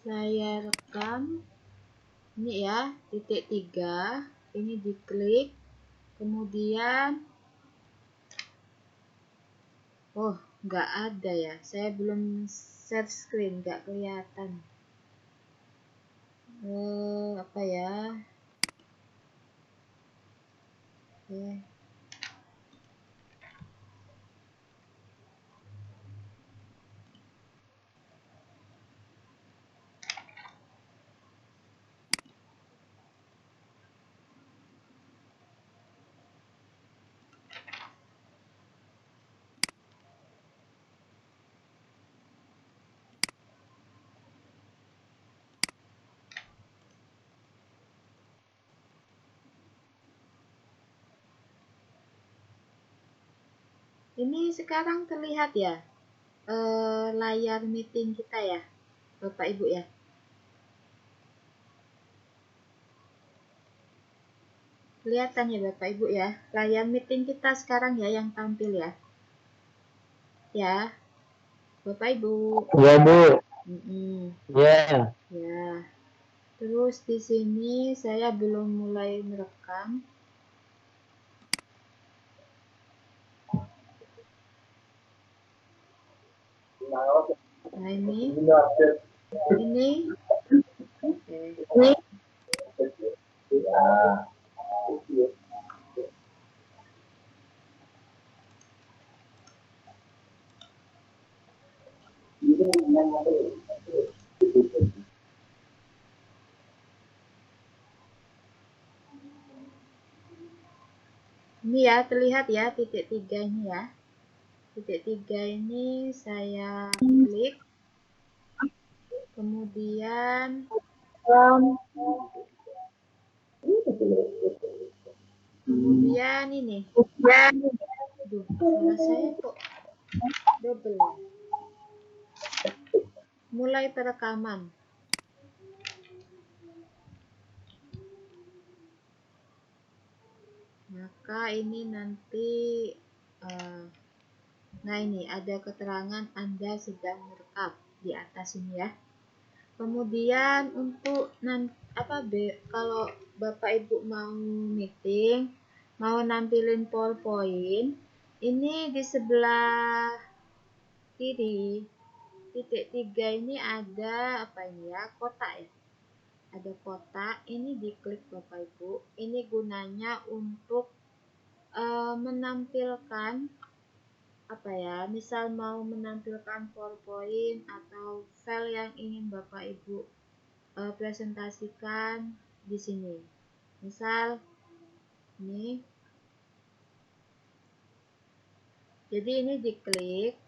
Saya rekam ini ya, titik 3 ini diklik, kemudian nggak ada ya, saya belum share screen, nggak kelihatan. Apa ya, ini sekarang terlihat ya, layar meeting kita ya, Bapak Ibu ya. Kelihatan ya Bapak Ibu ya, layar meeting kita sekarang ya yang tampil ya. Ya, Bapak Ibu. Iya Bu. Ya. Ya. Terus di sini saya belum mulai merekam. Nah ini. Oke. Ini ya, terlihat ya titik 3 ini ya. Titik 3 ini saya klik. Kemudian ini. Aduh, suara saya kok double. Mulai perekaman. Maka ini nanti nah ini ada keterangan Anda sedang merekam di atas ini ya. Kemudian untuk kalau Bapak Ibu mau meeting, mau nampilin PowerPoint, ini di sebelah kiri titik 3 ini ada apa ini ya, kotak ya. Ada kotak, ini diklik Bapak Ibu. Ini gunanya untuk menampilkan apa ya, misal mau menampilkan PowerPoint atau file yang ingin Bapak Ibu presentasikan di sini. Misal ini. Jadi ini diklik.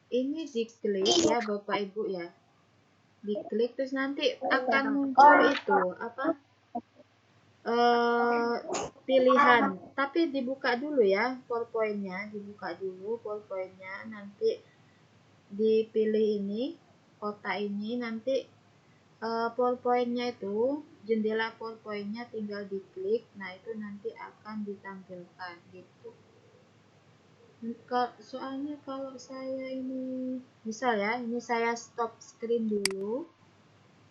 Ini diklik ya Bapak Ibu ya. Diklik terus nanti akan muncul itu apa? Pilihan. Tapi dibuka dulu ya PowerPoint-nya, dibuka dulu PowerPoint-nya, nanti dipilih ini, kotak ini, nanti PowerPoint-nya itu, jendela PowerPoint-nya tinggal diklik, nah itu nanti akan ditampilkan gitu. Soalnya kalau saya ini, misal ya, ini saya stop screen dulu,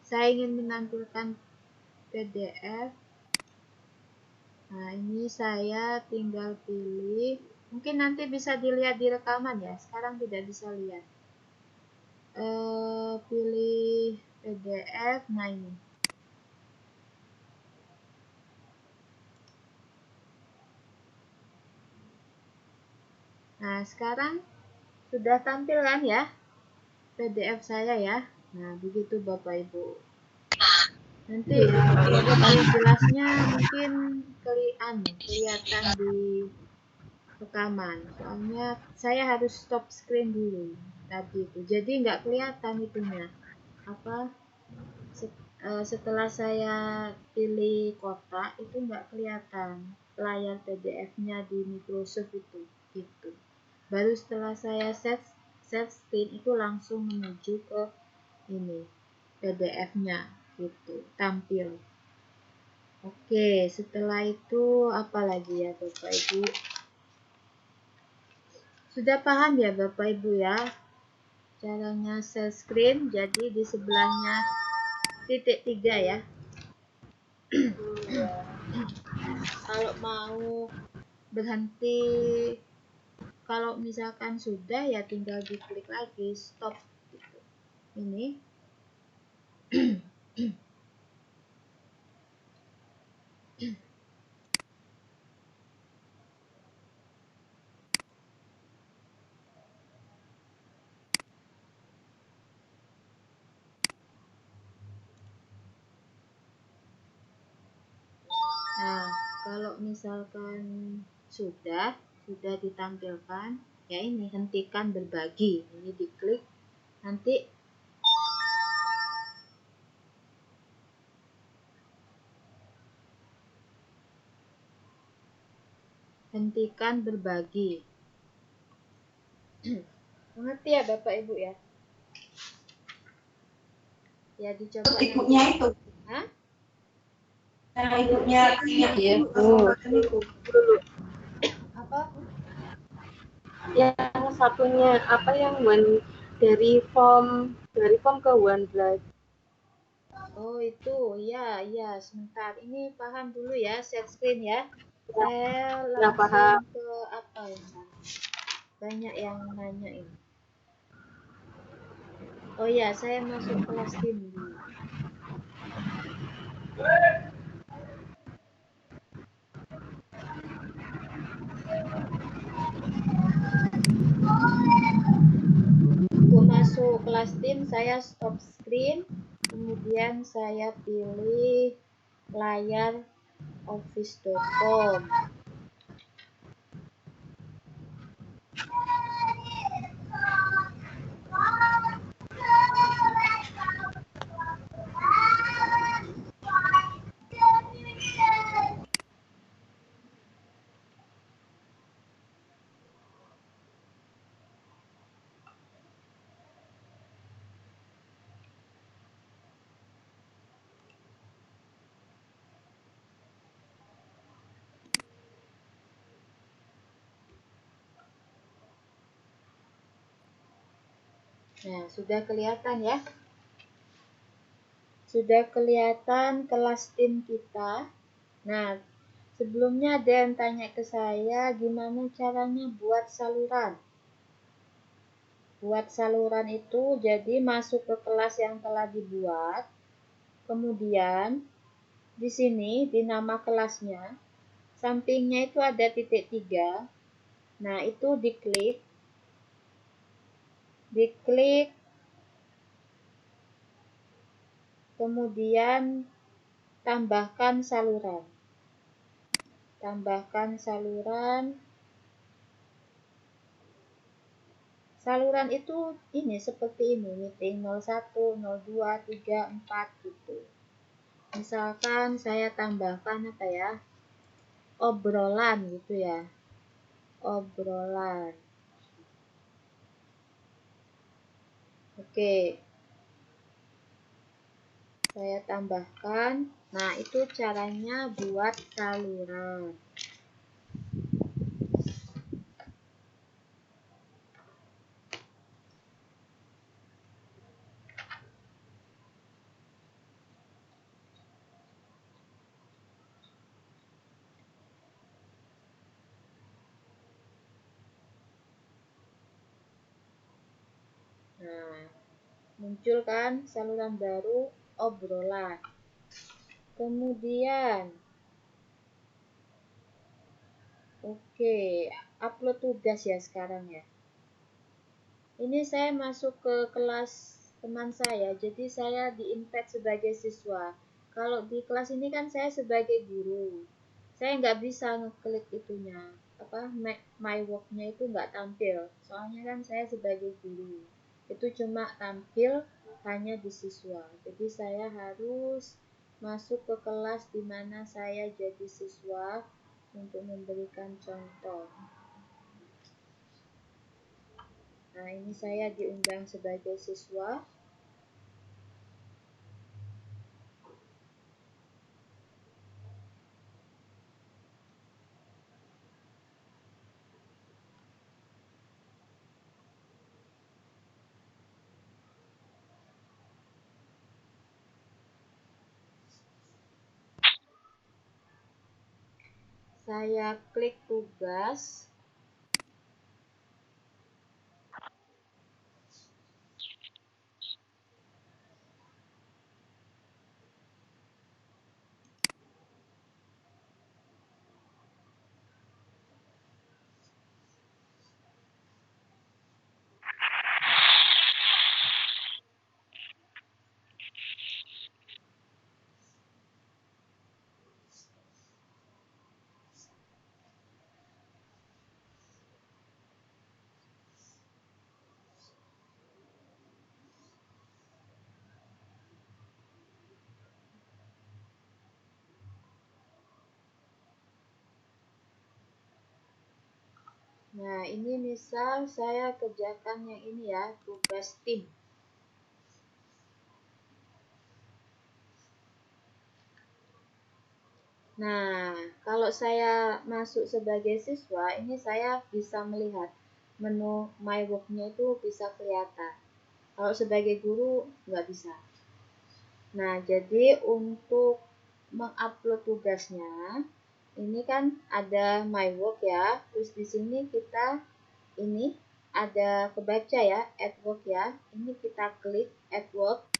saya ingin menampilkan PDF. Nah ini saya tinggal pilih, mungkin nanti bisa dilihat di rekaman ya, sekarang tidak bisa lihat. Pilih PDF, nah ini. Nah sekarang sudah tampil kan ya PDF saya ya. Nah begitu Bapak Ibu. Nanti lebih jelasnya mungkin kelihatan di rekaman. Soalnya saya harus stop screen dulu tadi itu. Jadi nggak kelihatan itunya. apa setelah saya pilih kotak itu nggak kelihatan layar PDF-nya di Microsoft itu gitu. Baru setelah saya set screen itu langsung menuju ke ini PDF-nya gitu tampil. Oke, setelah itu apa lagi ya Bapak Ibu? Sudah paham ya Bapak Ibu ya caranya share screen? Jadi di sebelahnya titik 3 ya. Kalau mau berhenti, kalau misalkan sudah ya tinggal diklik lagi stop gitu. Ini nah kalau misalkan sudah ditampilkan ya ini hentikan berbagi, ini diklik nanti hentikan berbagi. Mengerti ya Bapak Ibu ya? Ya dicoba ikutnya itu. Hah? Cara ikutnya ya. Apa? Yang satunya apa yang dari form ke OneDrive. Oh itu ya sebentar ini paham dulu ya set screen ya. Saya langsung ke apa ya? Banyak yang nanya ini. Oh ya, saya masuk kelas tim dulu. Untuk masuk kelas tim, saya stop screen, kemudian saya pilih layar office.com. Nah, sudah kelihatan ya? Sudah kelihatan kelas tim kita. Nah, sebelumnya ada yang tanya ke saya gimana caranya buat saluran. Buat saluran itu jadi masuk ke kelas yang telah dibuat. Kemudian di sini di nama kelasnya sampingnya itu ada titik 3. Nah, itu diklik kemudian tambahkan saluran. Saluran itu ini seperti ini, meeting 01, 02, 3, 4 gitu. Misalkan saya tambahkan apa ya? Obrolan gitu ya. Obrolan. Oke. Saya tambahkan. Nah, itu caranya buat saluran. Nah, muncul kan saluran baru obrolan. Kemudian, oke, upload tugas ya sekarang ya. Ini saya masuk ke kelas teman saya, jadi saya di-invite sebagai siswa. Kalau di kelas ini kan saya sebagai guru. Saya nggak bisa ngeklik itunya, my work-nya itu nggak tampil. Soalnya kan saya sebagai guru. Itu cuma tampil hanya di siswa. Jadi saya harus masuk ke kelas di mana saya jadi siswa untuk memberikan contoh. Nah, ini saya diundang sebagai siswa. Saya klik tugas. Nah, ini misal saya kerjakan yang ini ya, tugas tim. Nah, kalau saya masuk sebagai siswa, ini saya bisa melihat menu My Work-nya itu bisa kelihatan. Kalau sebagai guru, nggak bisa. Nah, jadi untuk mengupload tugasnya, ini kan ada My Work ya. Terus di sini kita ini ada kebaca ya, Add Work ya. Ini kita klik Add Work.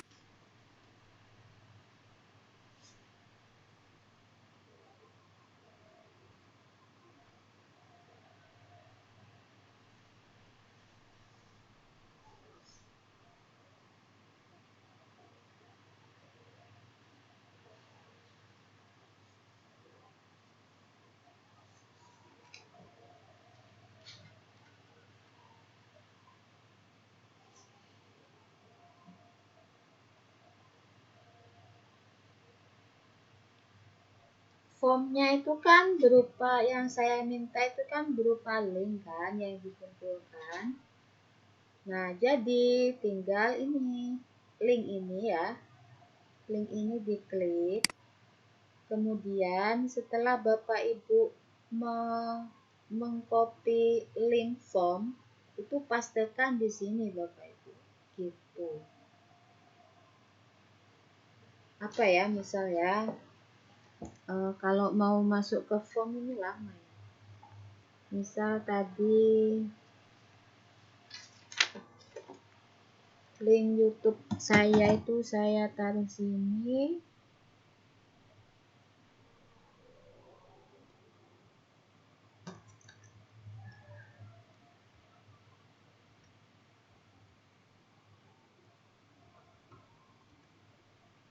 Formnya itu kan berupa yang saya minta itu kan berupa link kan yang dikumpulkan. Nah, jadi tinggal ini link ini ya. Link ini diklik. Kemudian setelah Bapak Ibu mengcopy link form, itu pastekan di sini Bapak Ibu. Gitu. Apa ya misal ya, kalau mau masuk ke form ini lama ya. Misal tadi link YouTube saya itu saya taruh sini.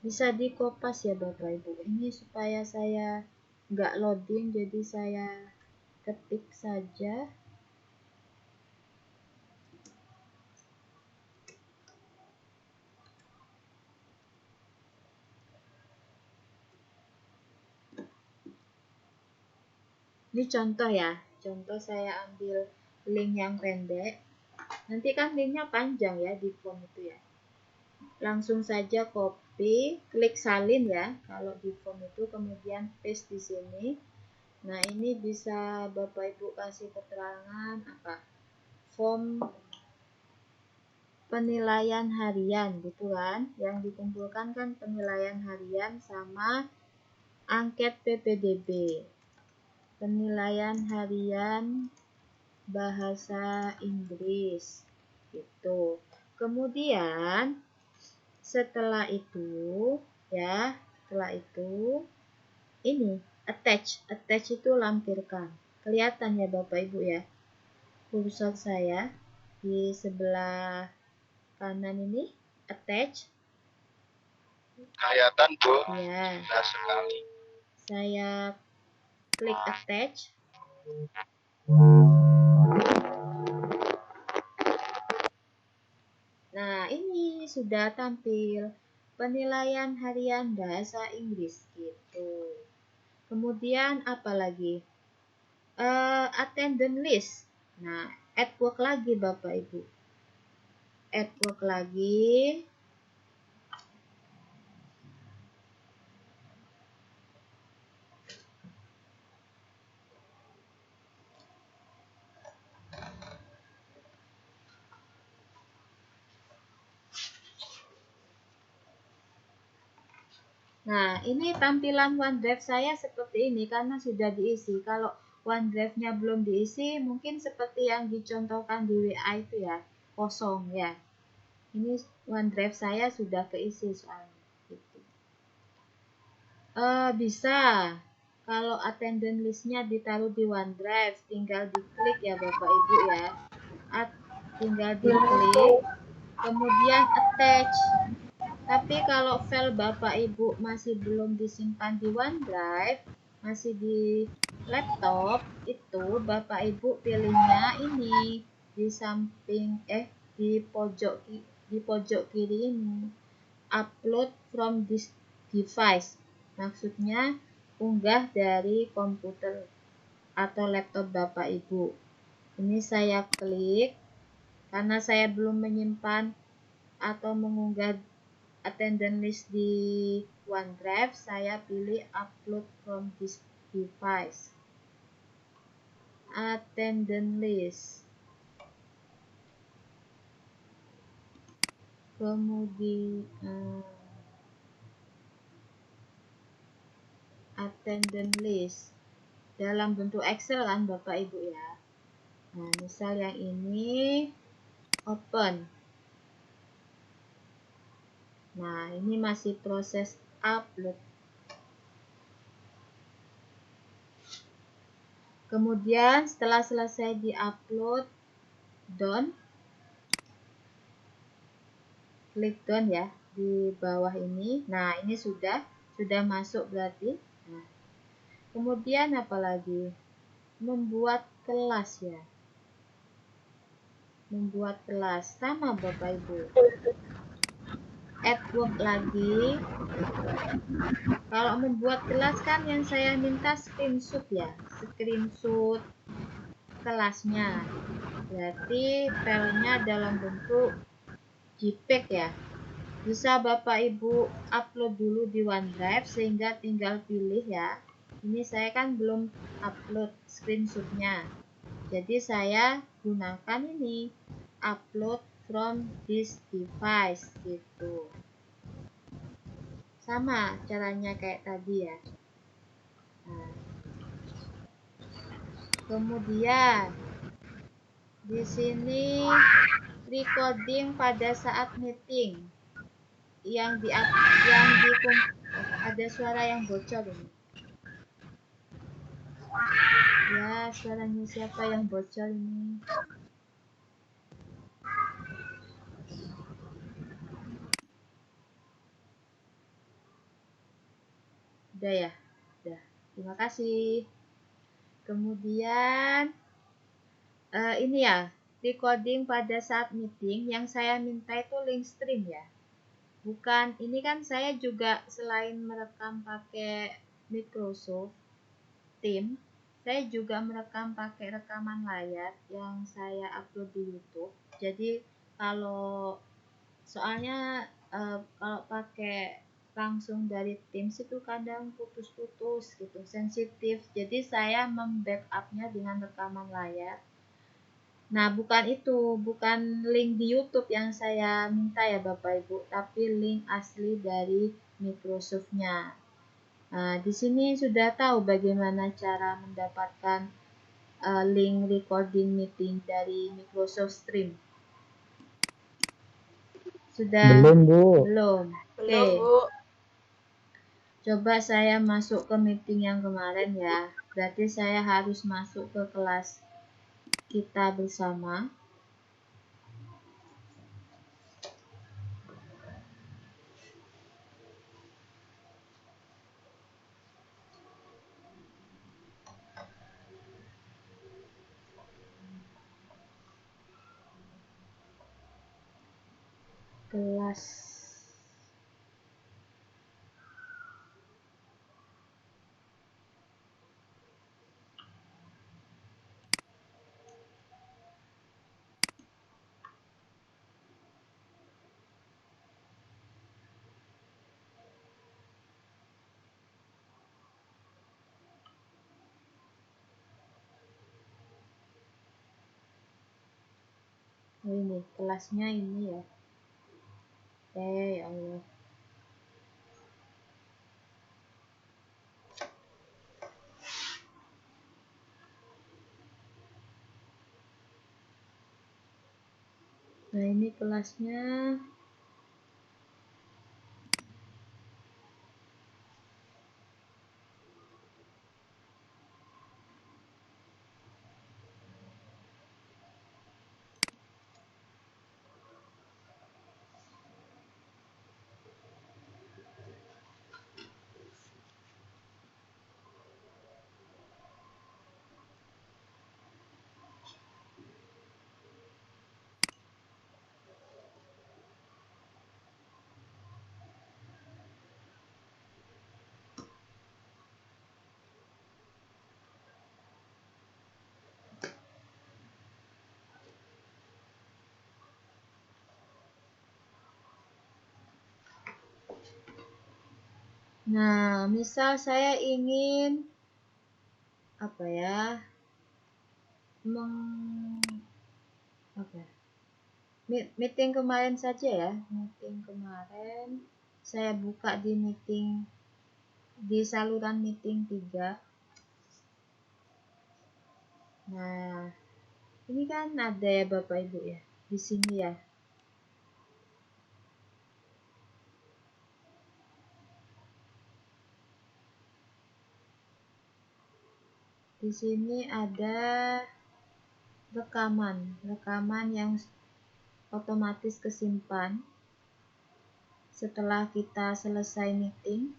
Bisa dikopas ya Bapak Ibu. Ini supaya saya nggak loading, jadi saya ketik saja. Ini contoh ya. Contoh saya ambil link yang pendek. Nanti kan linknya panjang ya di form itu ya. Langsung saja copy, klik salin ya. Kalau di form itu kemudian paste di sini. Nah, ini bisa Bapak Ibu kasih keterangan apa? Form penilaian harian gitu kan. Yang dikumpulkan kan penilaian harian sama angket PPDB. Penilaian harian bahasa Inggris gitu. Kemudian setelah itu ini attach itu lampirkan. Kelihatan ya Bapak Ibu ya. Kursor saya di sebelah kanan ini attach. Kelihatan Bu. Ya. Jelas sekali. Saya klik attach. Nah, ini sudah tampil penilaian harian bahasa Inggris gitu. Kemudian apa lagi? Attendance list. Nah, at work lagi Bapak Ibu. At work lagi. Nah, ini tampilan OneDrive saya seperti ini karena sudah diisi. Kalau OneDrive-nya belum diisi, mungkin seperti yang dicontohkan di WA itu ya, kosong ya. Ini OneDrive saya sudah keisi soalnya. Gitu. Bisa. Kalau attendance list-nya ditaruh di OneDrive, tinggal diklik ya Bapak Ibu ya. Tinggal diklik, kemudian attach. Tapi kalau file Bapak Ibu masih belum disimpan di OneDrive, masih di laptop, itu Bapak Ibu pilihnya ini di samping di pojok kiri ini. Upload from this device. Maksudnya unggah dari komputer atau laptop Bapak Ibu. Ini saya klik karena saya belum menyimpan atau mengunggah attendance list di OneDrive, saya pilih upload from this device. Attendance list. Kemudian attendance list dalam bentuk Excel kan Bapak Ibu ya. Nah, misal yang ini open. Nah, ini masih proses upload. Kemudian setelah selesai di-upload, done. Klik done ya di bawah ini. Nah, ini sudah masuk berarti. Nah, kemudian apa lagi? Membuat kelas ya. Membuat kelas sama Bapak Ibu. Add work lagi. Kalau membuat kelas kan yang saya minta screenshot ya. Screenshot kelasnya. Berarti filenya dalam bentuk JPEG ya. Bisa Bapak Ibu upload dulu di OneDrive sehingga tinggal pilih ya. Ini saya kan belum upload screenshotnya. Jadi saya gunakan ini upload from this device gitu. Sama caranya kayak tadi ya. Nah, kemudian di sini recording pada saat meeting ada suara yang bocor ini. Ya, suaranya siapa yang bocor ini? Udah ya? Udah. Terima kasih. Kemudian ini ya, recording pada saat meeting yang saya minta itu link stream ya. Bukan, ini kan saya juga selain merekam pakai Microsoft Teams, saya juga merekam pakai rekaman layar yang saya upload di YouTube. Jadi soalnya kalau pakai langsung dari Teams itu kadang putus-putus gitu, sensitif. Jadi saya membackupnya dengan rekaman layar. Nah, bukan link di YouTube yang saya minta ya Bapak Ibu, tapi link asli dari Microsoft-nya. Nah, di sini sudah tahu bagaimana cara mendapatkan link recording meeting dari Microsoft Stream. Sudah? Belum, Bu. Belum. Oke. Belum, Bu. Coba saya masuk ke meeting yang kemarin ya. Berarti saya harus masuk ke kelas kita bersama. kelas. Oh, ini kelasnya ini ya. Ya Allah. Nah, ini kelasnya. Nah, misal saya ingin apa ya? Meeting kemarin saja ya. Meeting kemarin saya buka di meeting di saluran meeting 3. Nah, ini kan ada ya Bapak Ibu ya. Di sini ya. Di sini ada rekaman yang otomatis kesimpan setelah kita selesai meeting.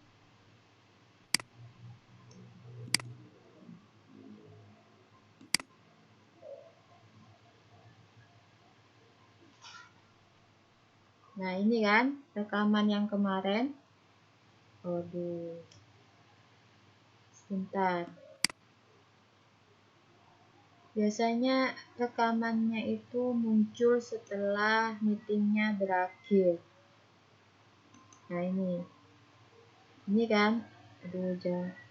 Nah, ini kan rekaman yang kemarin. Aduh, sebentar. Biasanya rekamannya itu muncul setelah meetingnya berakhir. Nah, ini kan,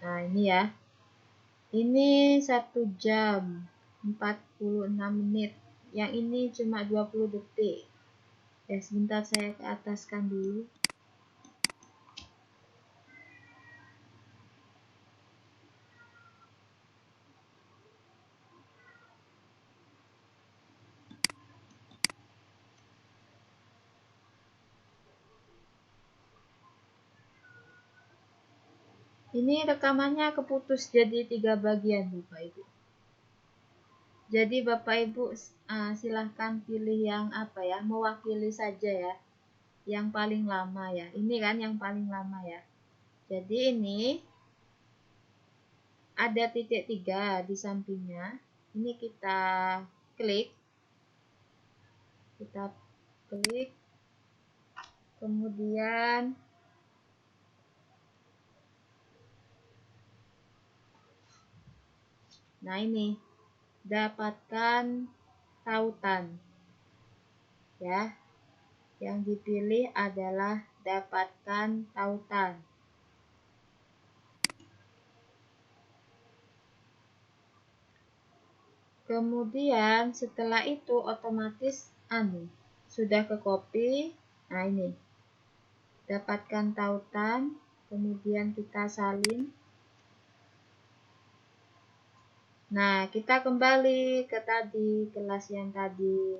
nah ini ya, ini 1 jam 46 menit, yang ini cuma 20 detik. Ya, sebentar saya ke ataskan dulu. Ini rekamannya keputus jadi 3 bagian Bapak Ibu. Jadi Bapak Ibu silahkan pilih yang apa ya, mewakili saja ya. Yang paling lama ya. Ini kan yang paling lama ya. Jadi ini ada titik 3 di sampingnya. Ini kita klik. Kemudian nah ini dapatkan tautan ya, yang dipilih adalah dapatkan tautan. Kemudian setelah itu otomatis sudah ke copy. Nah, ini dapatkan tautan, kemudian kita salin. Nah, kita kembali ke kelas yang tadi.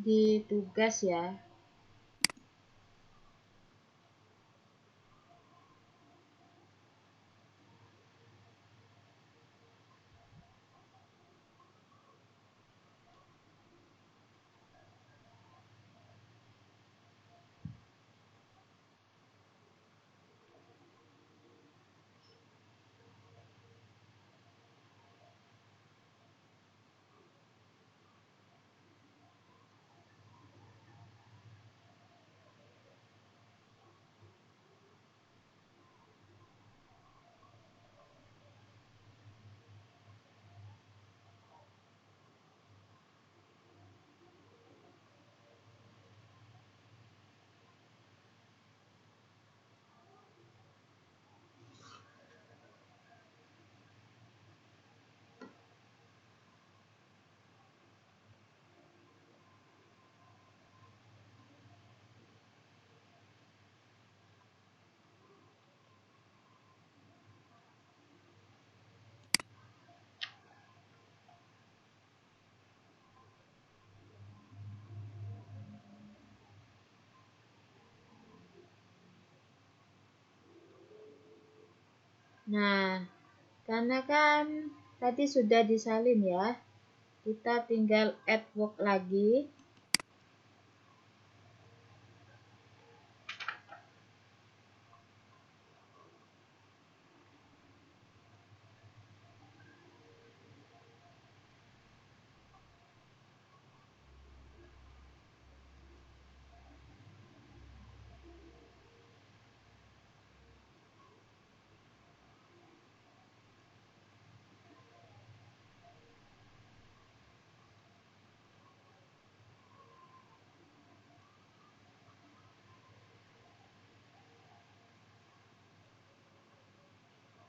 di tugas ya. Nah, karena kan tadi sudah disalin ya, kita tinggal add work lagi.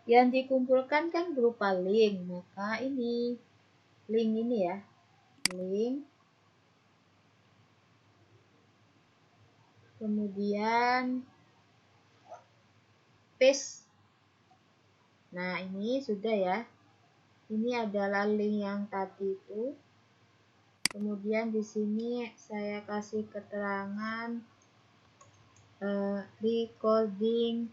Yang dikumpulkan kan berupa link, maka ini link ini ya, link, kemudian paste. Nah, ini sudah ya. Ini adalah link yang tadi itu. Kemudian di sini saya kasih keterangan recording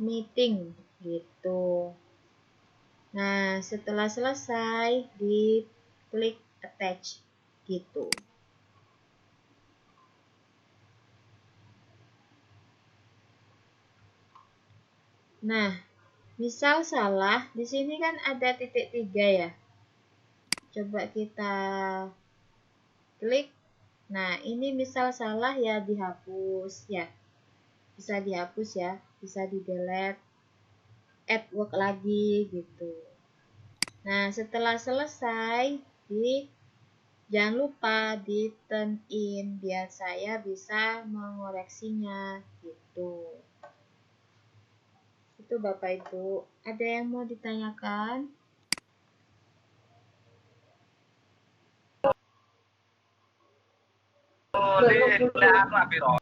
meeting gitu. Nah, setelah selesai di klik attach gitu. Nah, misal salah, di sini kan ada titik 3 ya. Coba kita klik. Nah, ini misal salah ya dihapus ya. Bisa dihapus ya, bisa di delete, add work lagi gitu. Nah, setelah selesai jangan lupa di turn in biar saya bisa mengoreksinya gitu. Itu Bapak Ibu, ada yang mau ditanyakan?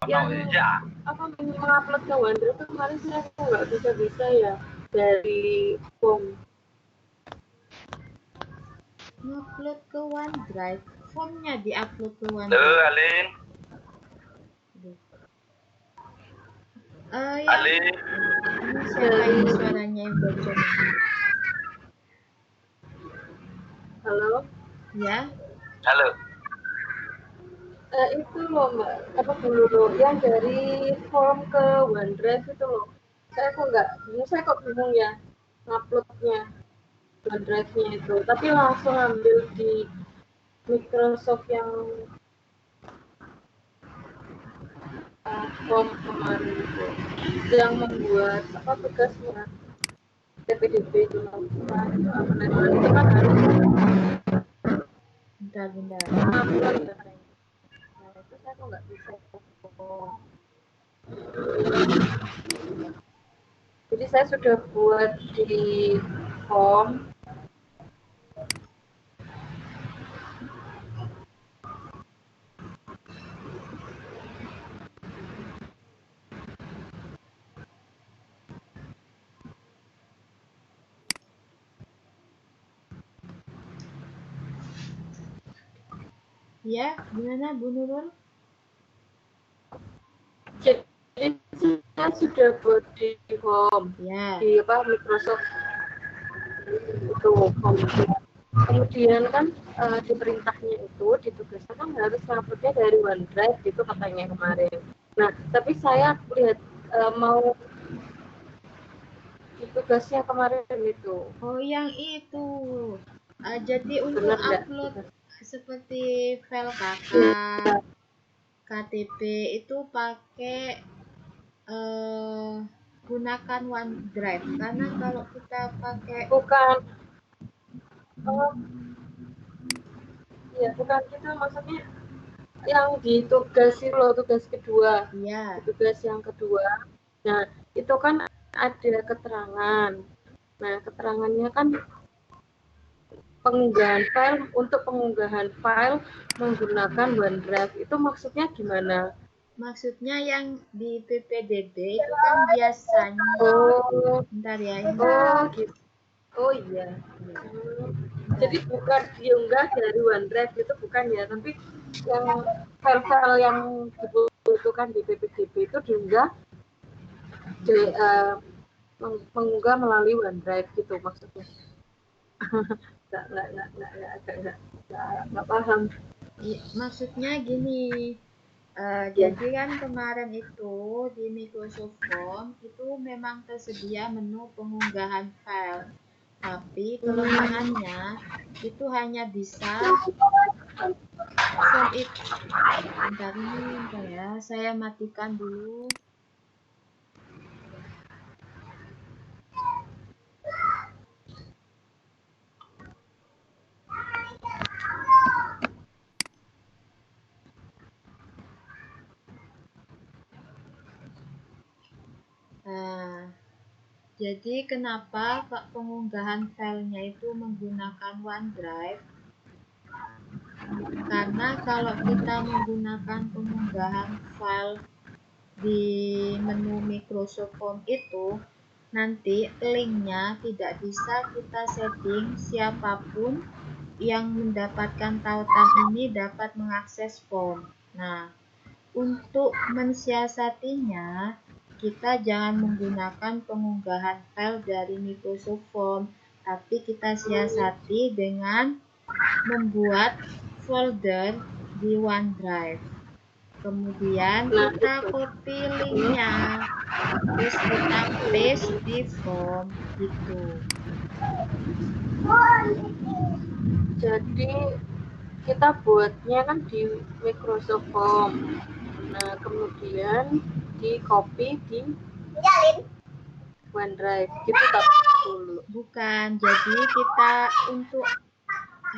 Yang apa mengupload ke OneDrive itu kemarin saya nggak bisa ya dari form. Ngupload ke OneDrive, formnya diupload ke OneDrive. Alin. Ya. Ini siapa ini suaranya yang bocor? Halo. Ya. Halo. Itu loh Mbak, apa dulu yang dari form ke OneDrive itu loh. Saya kok bingung ya nguploadnya OneDrive-nya itu. Tapi langsung ambil di Microsoft yang form kemarin itu, yang membuat apa tugasnya TPDB itu apa itu kan harus Bentar. upload ya. Nah itu saya kok nggak bisa. Jadi saya sudah buat di form. Ya, gimana Bu Nurul? Jadi saya sudah buat di home, Ya, di Microsoft itu home. Kemudian kan di perintahnya itu, di tugasnya kan harus nguploadnya dari OneDrive gitu katanya kemarin. Nah, tapi saya lihat mau di tugasnya kemarin itu. oh yang itu. Jadi untuk Benar nggak? upload seperti file kakak, KTP itu pakai gunakan OneDrive karena kalau kita pakai Bukan, oh iya bukan gitu maksudnya yang di tugas itu loh, tugas kedua. ya Di tugas yang kedua. Nah, itu kan ada keterangan. Nah, keterangannya kan pengunggahan file menggunakan OneDrive itu maksudnya gimana? maksudnya yang di PPDB itu kan biasanya Oh, bentar ya ini oh gitu. Oh iya. Hmm. Jadi bukan diunggah dari OneDrive itu bukan ya, tapi yang file-file yang dibutuhkan di PPDB itu diunggah mengunggah melalui OneDrive gitu maksudnya. Nggak paham. maksudnya gini. Ya. Jadi kan kemarin itu di Microsoft Form itu memang tersedia menu pengunggahan file, tapi kelemahannya itu hanya bisa form itu. Bentar ya, saya matikan dulu. Nah, jadi kenapa pengunggahan filenya itu menggunakan OneDrive? Karena kalau kita menggunakan pengunggahan file di menu Microsoft Form itu, nanti linknya tidak bisa kita setting siapapun yang mendapatkan tautan ini dapat mengakses form. Nah, untuk mensiasatinya, kita jangan menggunakan pengunggahan file dari Microsoft Form, tapi kita siasati dengan membuat folder di OneDrive. Kemudian kita copy linknya, terus kita paste di form gitu. Jadi kita buatnya kan di Microsoft Form. Nah, kemudian di copy di OneDrive. Gitu tak dulu. Bukan, jadi kita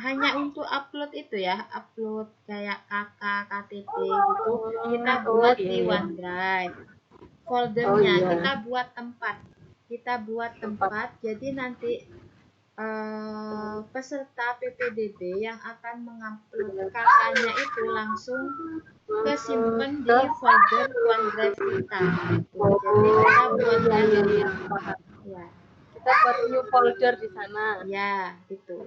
hanya untuk upload itu ya, upload kayak KK, KTP gitu, kita buat di OneDrive. Foldernya kita buat tempat, jadi nanti peserta PPDB yang akan mengupload kakaknya itu langsung kesimpan di folder OneDrive kita. Jadi kita buatkan ya. Kita buat new folder di sana. Ya, gitu.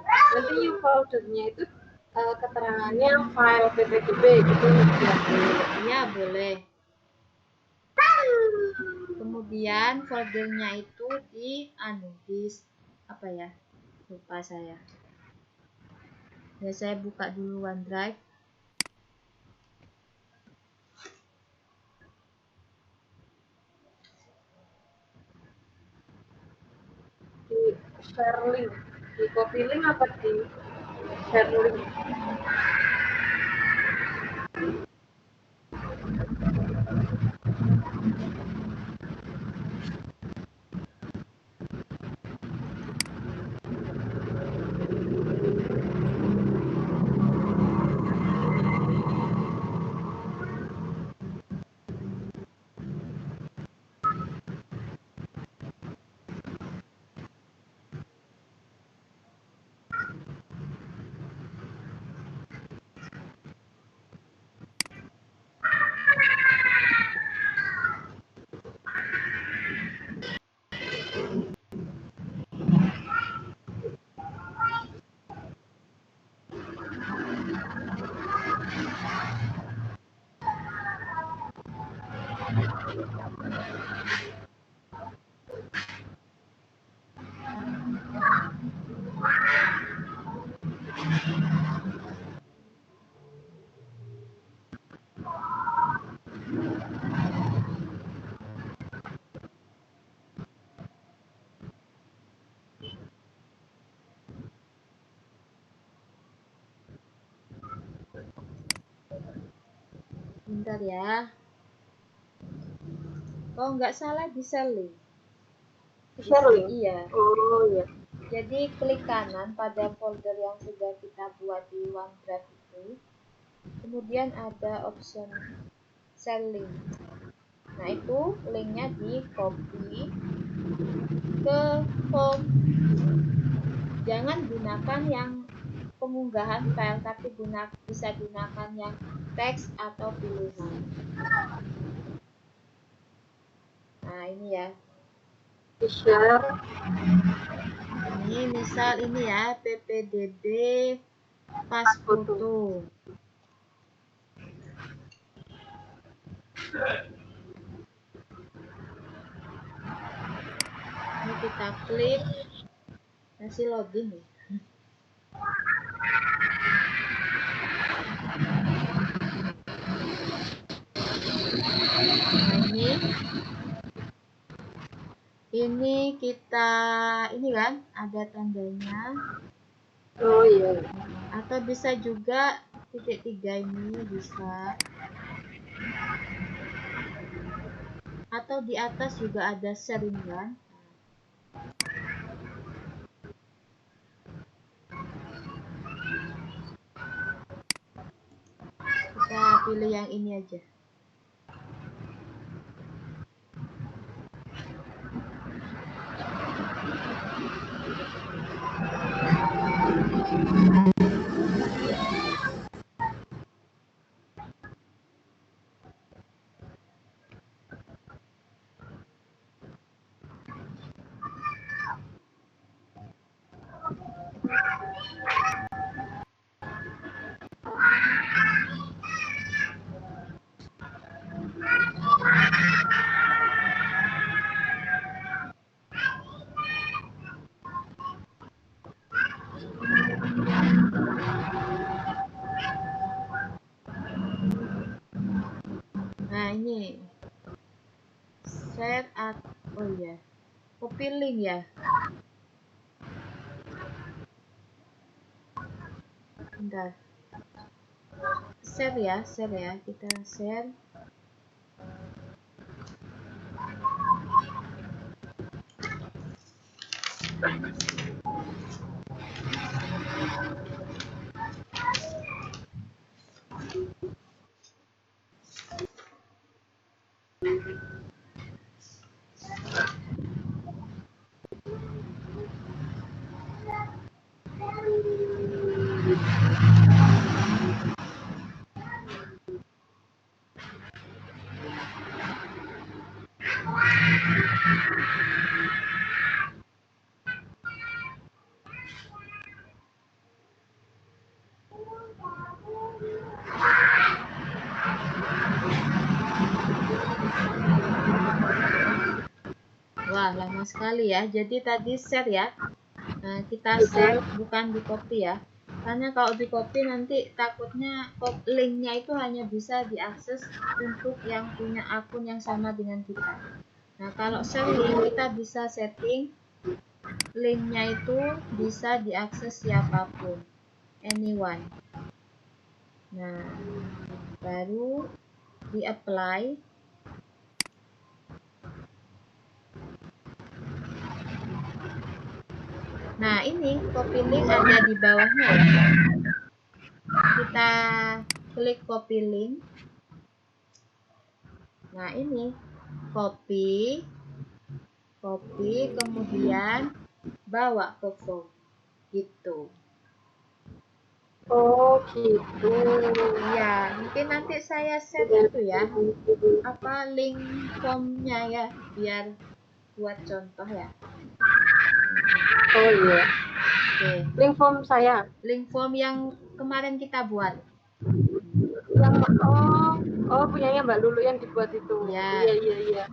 Nanti new foldernya itu keterangannya file PPDB gitu ya. Iya, boleh. Kemudian foldernya itu di apa ya? Lupa saya. Ya, saya buka dulu OneDrive. Di share link, di copy link apa di share link? Bentar ya. Kalau nggak salah bisa link. Share link. Iya. Oh iya. Jadi klik kanan pada folder yang sudah kita buat di OneDrive itu. Kemudian ada option share link. Nah, itu linknya di copy ke form. Jangan gunakan yang pengunggahan file, tapi bisa gunakan yang teks atau pilihan. Nah, ini ya. Di share. Ini misal ini ya, ppdb pas foto. Ini kita klik, masih loading ya. Nah, ini kita ini kan ada tandanya. Oh iya. Atau bisa juga titik 3 ini bisa. Atau di atas juga ada sharing kan. Kita pilih yang ini aja. Nah, ini share oh ya, copy link ya. Bentar. Share ya, kita share. Wah, lama sekali ya. Jadi tadi share ya. Nah, kita share bukan di copy ya. Karena kalau di copy nanti takutnya linknya itu hanya bisa diakses untuk yang punya akun yang sama dengan kita. Nah, kalau share link kita bisa setting linknya itu bisa diakses siapapun, anyone. Nah, baru di apply. Nah, ini copy link ada di bawahnya ya. Kita klik copy link. Nah, ini copy, kemudian bawa ke form. Gitu. Oh gitu. Ya, mungkin nanti saya share itu ya. Apa link formnya ya, biar buat contoh ya. Oh iya. Oke. Link form saya. Link form yang kemarin kita buat. Yang punyanya Mbak Lulu yang dibuat itu. Ya. Iya.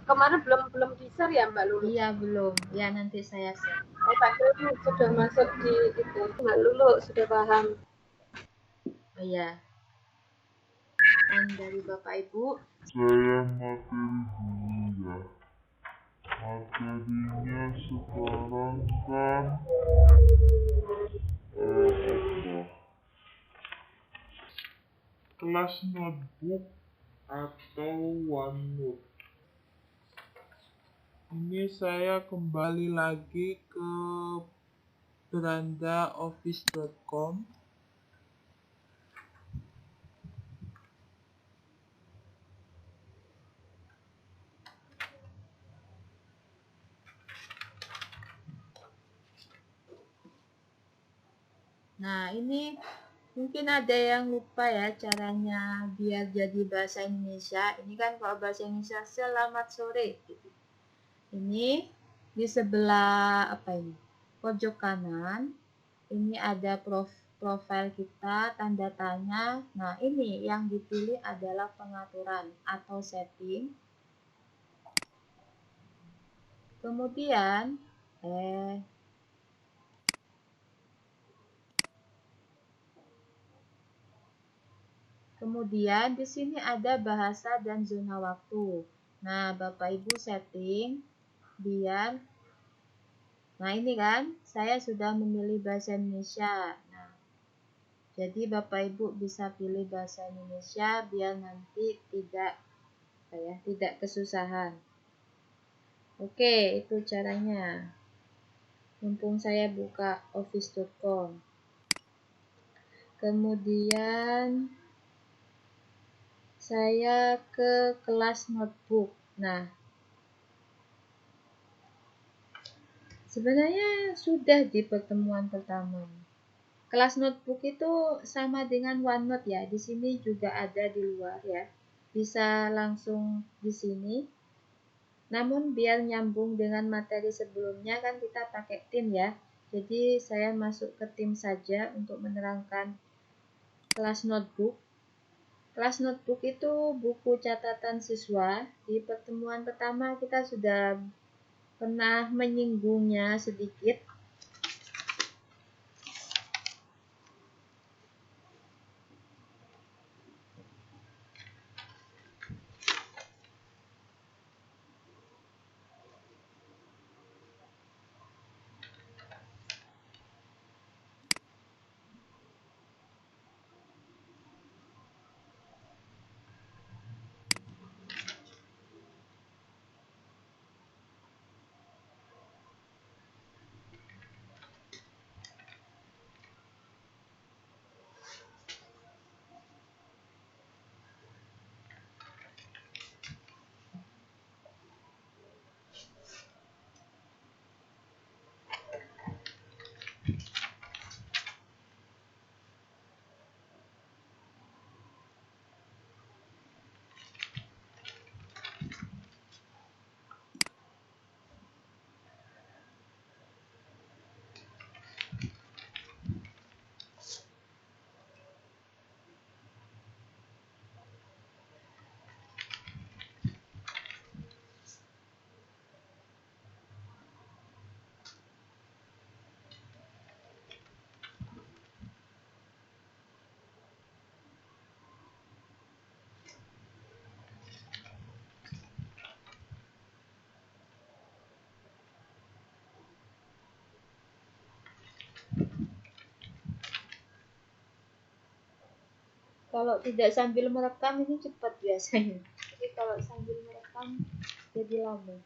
Kemarin belum di-share ya Mbak Lulu? Iya, belum. Ya, nanti saya share. Oh, padahal sudah masuk di itu. Mbak Lulu sudah paham. Oh iya. Dan dari Bapak Ibu, Saya materi dulu ya. Materinya sekarang kan apa? Kelas notebook atau OneNote. Ini saya kembali lagi ke beranda office.com. Nah, ini mungkin ada yang lupa ya caranya biar jadi bahasa Indonesia. Ini kan kalau bahasa Indonesia selamat sore gitu. Ini di sebelah apa ini? Pojok kanan. Ini ada profil kita, tanda tanya. Nah, ini yang dipilih adalah pengaturan atau setting. Kemudian Kemudian di sini ada bahasa dan zona waktu. Nah, Bapak Ibu setting biar Nah, ini kan saya sudah memilih bahasa Indonesia. Nah, jadi Bapak Ibu bisa pilih bahasa Indonesia biar nanti tidak kesusahan. Oke, itu caranya. Mumpung saya buka office.com. Kemudian saya ke kelas notebook. Nah, sebenarnya sudah di pertemuan pertama. Kelas notebook itu sama dengan OneNote ya. Di sini juga ada di luar ya. Bisa langsung di sini. Namun biar nyambung dengan materi sebelumnya kan kita pakai tim ya. Jadi saya masuk ke tim saja untuk menerangkan kelas notebook. Kelas notebook itu buku catatan siswa. Di pertemuan pertama kita sudah pernah menyinggungnya sedikit. Kalau tidak sambil merekam ini cepat biasanya. Tapi kalau sambil merekam jadi lama.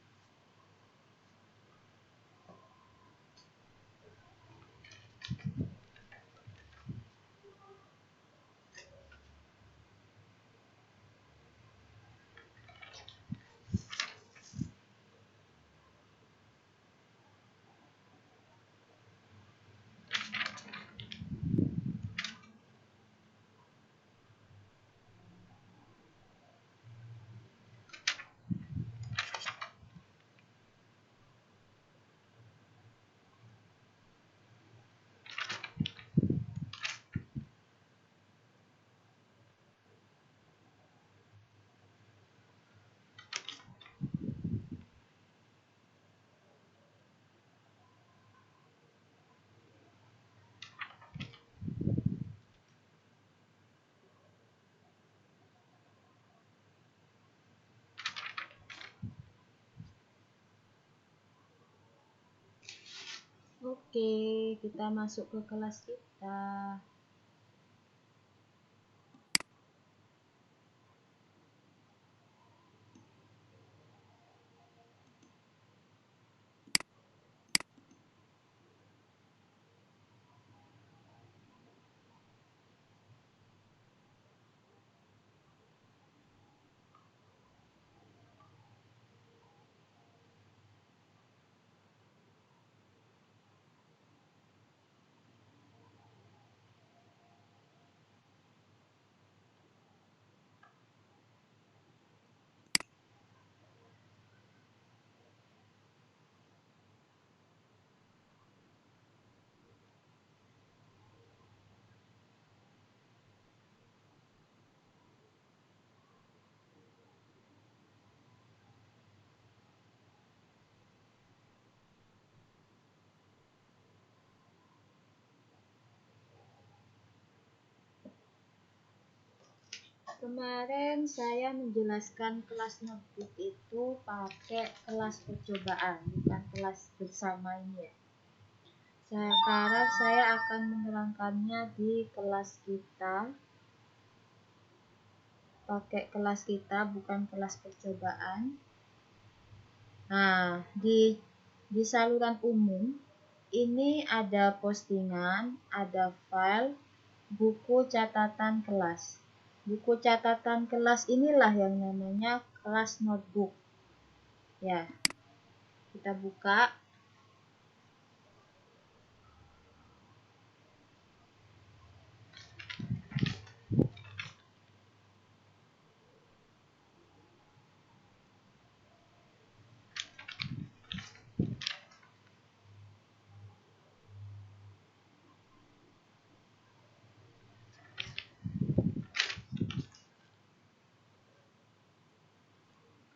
Oke, kita masuk ke kelas kita. kemarin saya menjelaskan kelas notebook itu pakai kelas percobaan, bukan kelas bersama ini ya. Sekarang saya akan menerangkannya di kelas kita, pakai kelas kita, bukan kelas percobaan. Nah, di saluran umum ini ada postingan, ada file, buku catatan kelas. Buku catatan kelas inilah yang namanya kelas notebook. Ya, kita buka.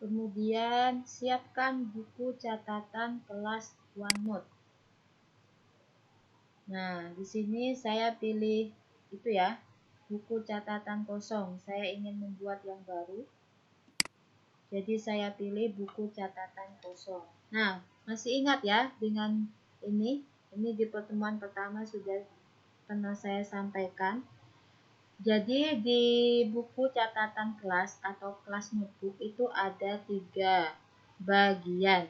Kemudian siapkan buku catatan kelas OneNote. Nah, di sini saya pilih itu ya, buku catatan kosong. Saya ingin membuat yang baru. Jadi saya pilih buku catatan kosong. Nah, masih ingat ya dengan ini? Ini di pertemuan pertama sudah pernah saya sampaikan. Jadi di buku catatan kelas atau kelas notebook itu ada 3 bagian.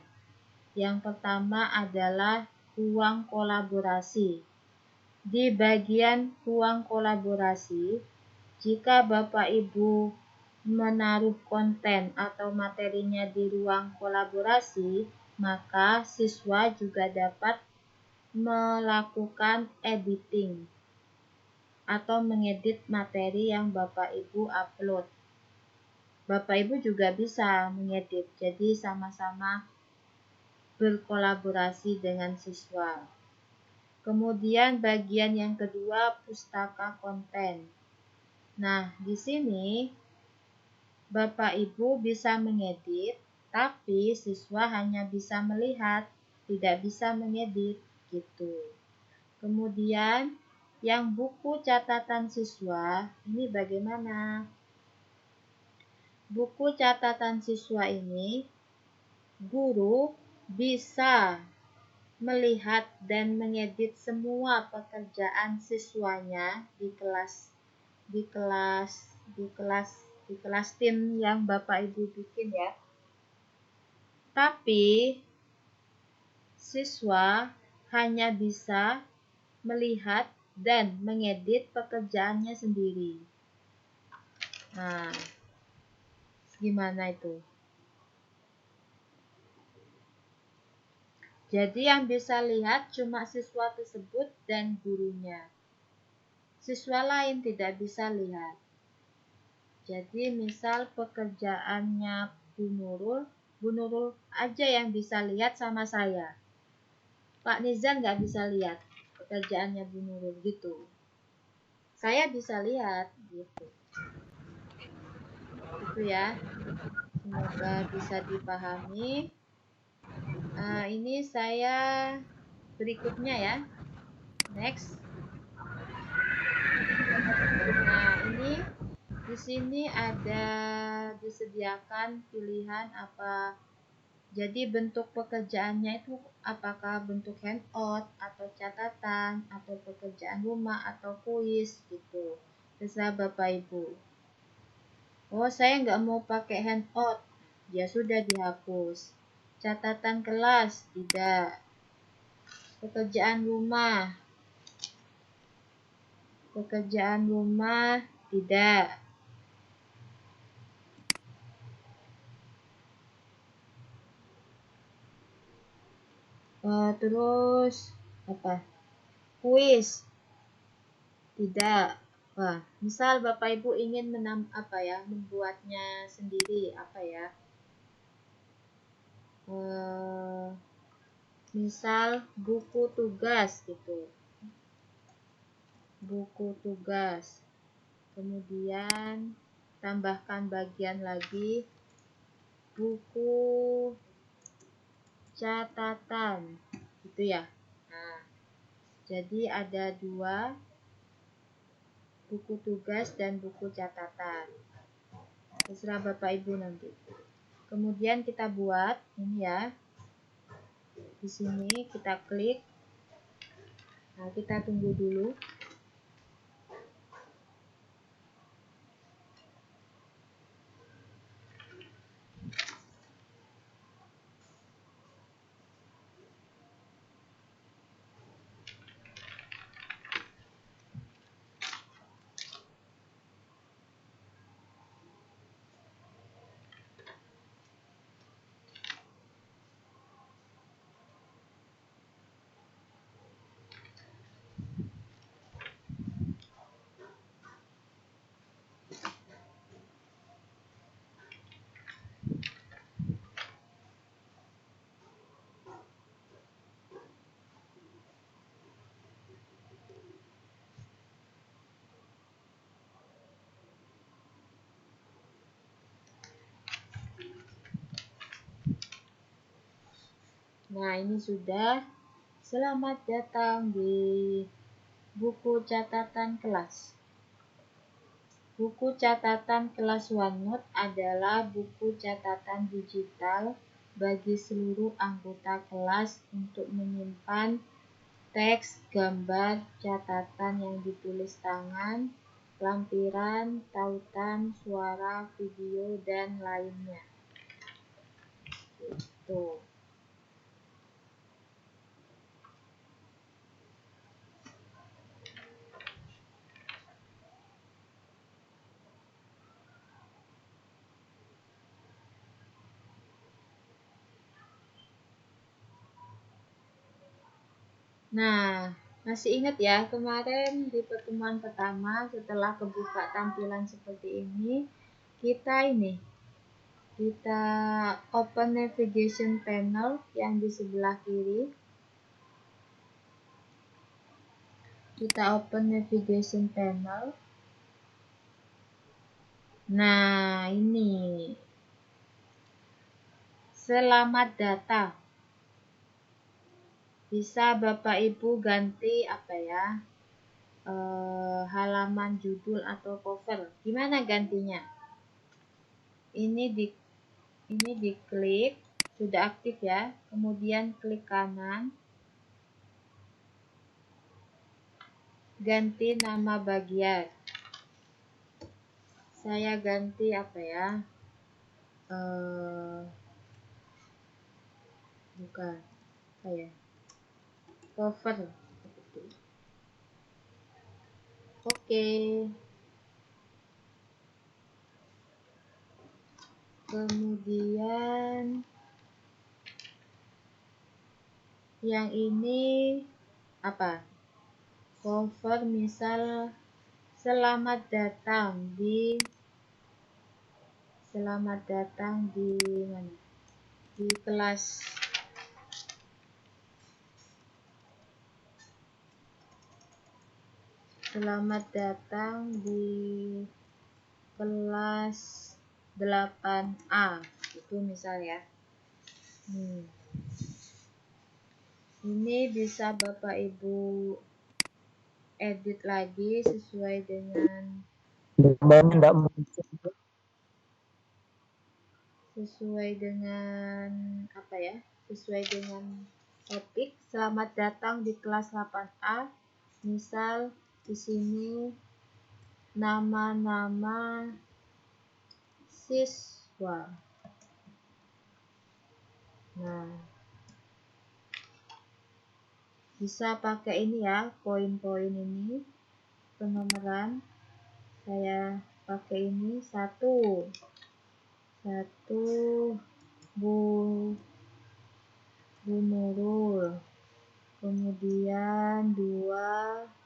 Yang pertama adalah ruang kolaborasi. Di bagian ruang kolaborasi, jika Bapak Ibu menaruh konten atau materinya di ruang kolaborasi, maka siswa juga dapat melakukan editing atau mengedit materi yang Bapak Ibu upload. Bapak Ibu juga bisa mengedit, jadi sama-sama berkolaborasi dengan siswa. Kemudian bagian yang kedua, pustaka konten. Nah, di sini Bapak Ibu bisa mengedit, tapi siswa hanya bisa melihat, tidak bisa mengedit gitu. Kemudian yang buku catatan siswa, ini bagaimana? Buku catatan siswa ini, guru bisa melihat dan mengedit semua pekerjaan siswanya di kelas tim yang Bapak Ibu bikin ya. Tapi siswa hanya bisa melihat dan mengedit pekerjaannya sendiri. Nah, gimana itu? Jadi yang bisa lihat cuma siswa tersebut dan gurunya. Siswa lain tidak bisa lihat. Jadi misal pekerjaannya Bu Nurul aja yang bisa lihat sama saya. Pak Nizam nggak bisa lihat pekerjaannya Bu Nurul gitu. Saya bisa lihat gitu. Itu ya. Semoga bisa dipahami. Ini saya berikutnya ya. Next. Nah, ini di sini ada disediakan pilihan apa. Jadi bentuk pekerjaannya itu apakah bentuk handout atau catatan atau pekerjaan rumah atau kuis gitu. Terserah Bapak Ibu. Oh, saya nggak mau pakai handout. Ya sudah dihapus. Catatan kelas tidak. Pekerjaan rumah tidak. Terus apa? Kuis tidak. Wah, misal Bapak Ibu ingin membuatnya sendiri misal buku tugas gitu. Buku tugas. Kemudian tambahkan bagian lagi buku catatan gitu ya. Nah, jadi ada 2, buku tugas dan buku catatan. terserah Bapak Ibu nanti. Kemudian kita buat ini ya. Di sini kita klik. Nah, kita tunggu dulu. Nah, ini sudah. Selamat datang di buku catatan kelas. Buku catatan kelas OneNote adalah buku catatan digital bagi seluruh anggota kelas untuk menyimpan teks, gambar, catatan yang ditulis tangan, lampiran, tautan, suara, video, dan lainnya. Gitu. Nah, masih ingat ya kemarin di pertemuan pertama setelah kebuka tampilan seperti ini, kita open navigation panel yang di sebelah kiri. Kita open navigation panel. Nah, ini. Selamat datang. Bisa Bapak Ibu ganti apa ya? Halaman judul atau cover. Gimana gantinya? Ini diklik, sudah aktif ya. Kemudian klik kanan. Ganti nama bagian. Saya ganti apa ya? Bukan. Apa ya? Cover. Oke. Kemudian yang ini apa? Cover misal selamat datang di mana? Di kelas Selamat datang di kelas 8A, itu misal ya. Ini bisa Bapak Ibu edit lagi sesuai dengan apa ya? Sesuai dengan topik. Selamat datang di kelas 8A. Misal di sini nama-nama siswa. Nah, bisa pakai ini ya, poin-poin ini, penomoran. Saya pakai ini 1 Bu Nurul, kemudian 2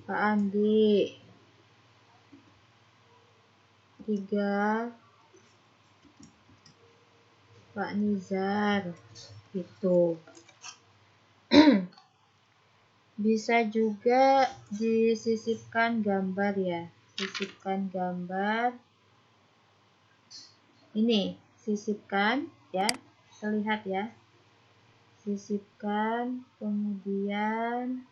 Pak Andi, 3 Pak Nizar, gitu. Bisa juga disisipkan gambar ya, sisipkan gambar. Ini sisipkan ya, terlihat ya. Sisipkan, kemudian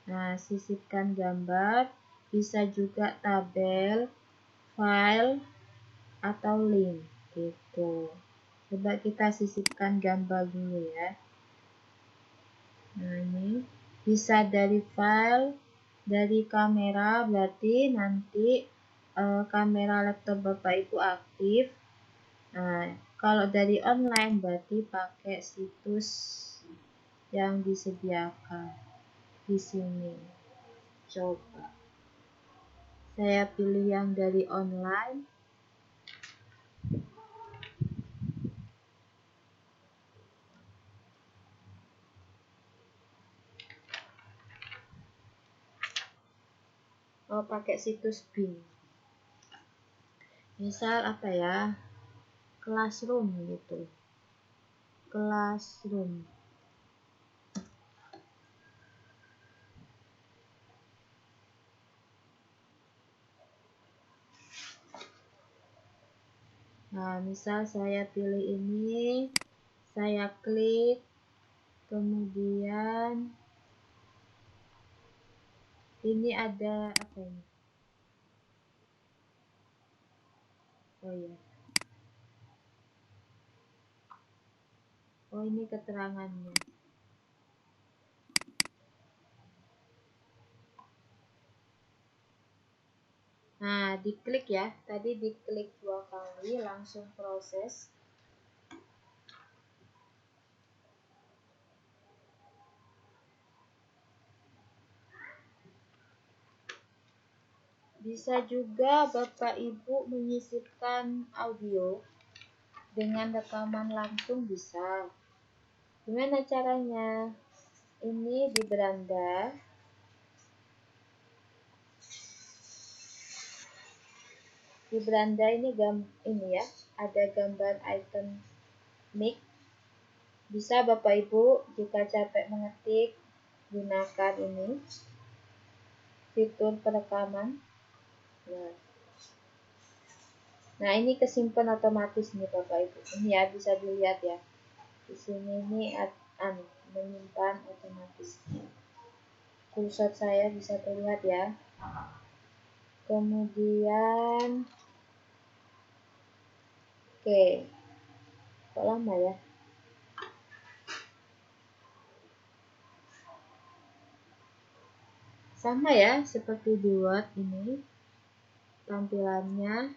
Nah, sisipkan gambar, bisa juga tabel, file, atau link gitu. Coba kita sisipkan gambar dulu ya. Nah, ini bisa dari file, dari kamera, berarti nanti kamera laptop Bapak Ibu aktif. Nah, kalau dari online berarti pakai situs yang disediakan di sini. Coba saya pilih yang dari online. Oh, pakai situs Bing. Misal apa ya? Classroom gitu. Classroom. Nah, misal saya pilih ini, saya klik, kemudian ini ada apa ini? Oh ya. Oh, ini keterangannya. Nah, diklik ya. Tadi diklik 2 kali, langsung proses. Bisa juga Bapak Ibu menyisipkan audio dengan rekaman langsung bisa. Gimana caranya? Ini di beranda. Di beranda ini ya, ada gambar icon mic. Bisa Bapak Ibu jika capek mengetik gunakan ini fitur perekaman. Nah, ini kesimpan otomatis nih Bapak Ibu. Ini ya bisa dilihat ya. Di sini ini menyimpan otomatis. Kursor saya bisa terlihat ya. Kemudian oke. Kok lama ya? Sama ya seperti di Word ini tampilannya.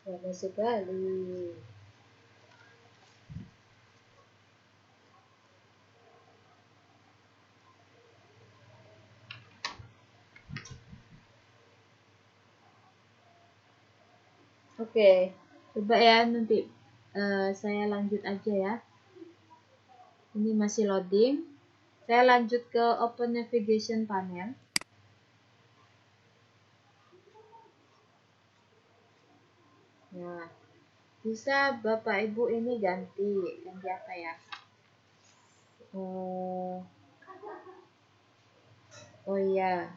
Sama sekali. Oke, coba ya nanti saya lanjut aja ya. Ini masih loading. Saya lanjut ke Open Navigation Panel. Nah, bisa Bapak Ibu ini ganti apa ya? Oh iya,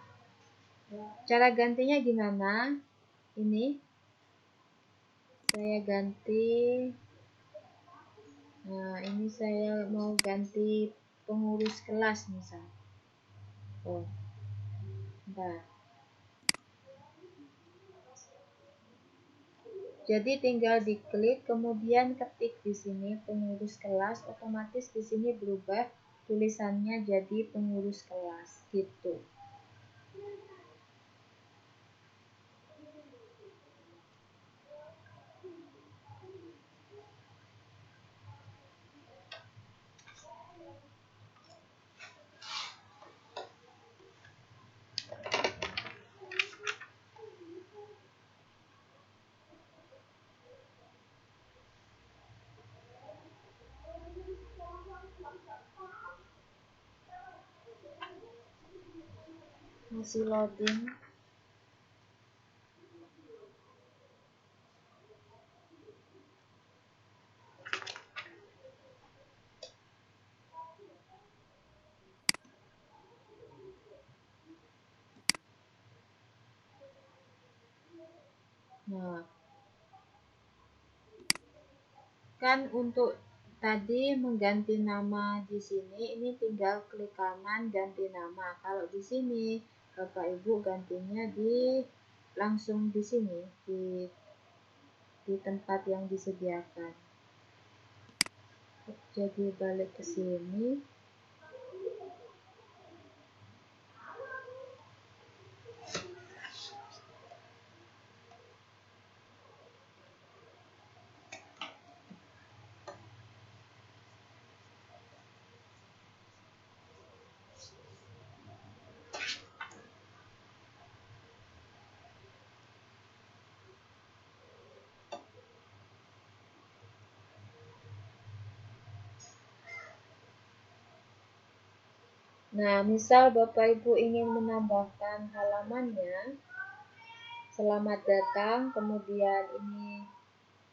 cara gantinya gimana? Ini saya ganti. Nah, ini saya mau ganti pengurus kelas misal. Oh, bentar. Jadi tinggal diklik, kemudian ketik di sini pengurus kelas, otomatis di sini berubah tulisannya jadi pengurus kelas gitu. Masih loading. Nah, kan untuk tadi mengganti nama di sini, ini tinggal klik kanan ganti nama. Kalau di sini Bapak Ibu gantinya langsung di sini di tempat yang disediakan. Jadi balik ke sini. Nah, misal Bapak Ibu ingin menambahkan halamannya, selamat datang, kemudian ini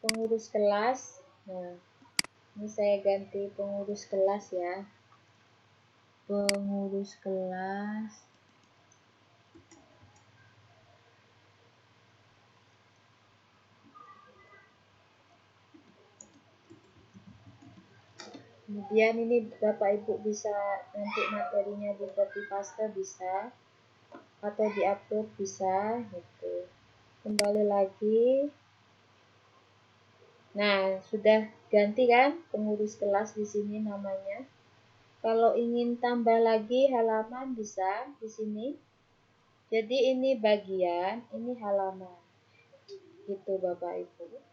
pengurus kelas. Nah, ini saya ganti pengurus kelas ya. Pengurus kelas. Kemudian ini Bapak Ibu bisa nanti materinya di copy paste bisa, atau di-upload bisa gitu. Kembali lagi. Nah, sudah ganti kan pengurus kelas di sini namanya. Kalau ingin tambah lagi halaman bisa di sini. Jadi ini bagian, ini halaman. Gitu Bapak Ibu.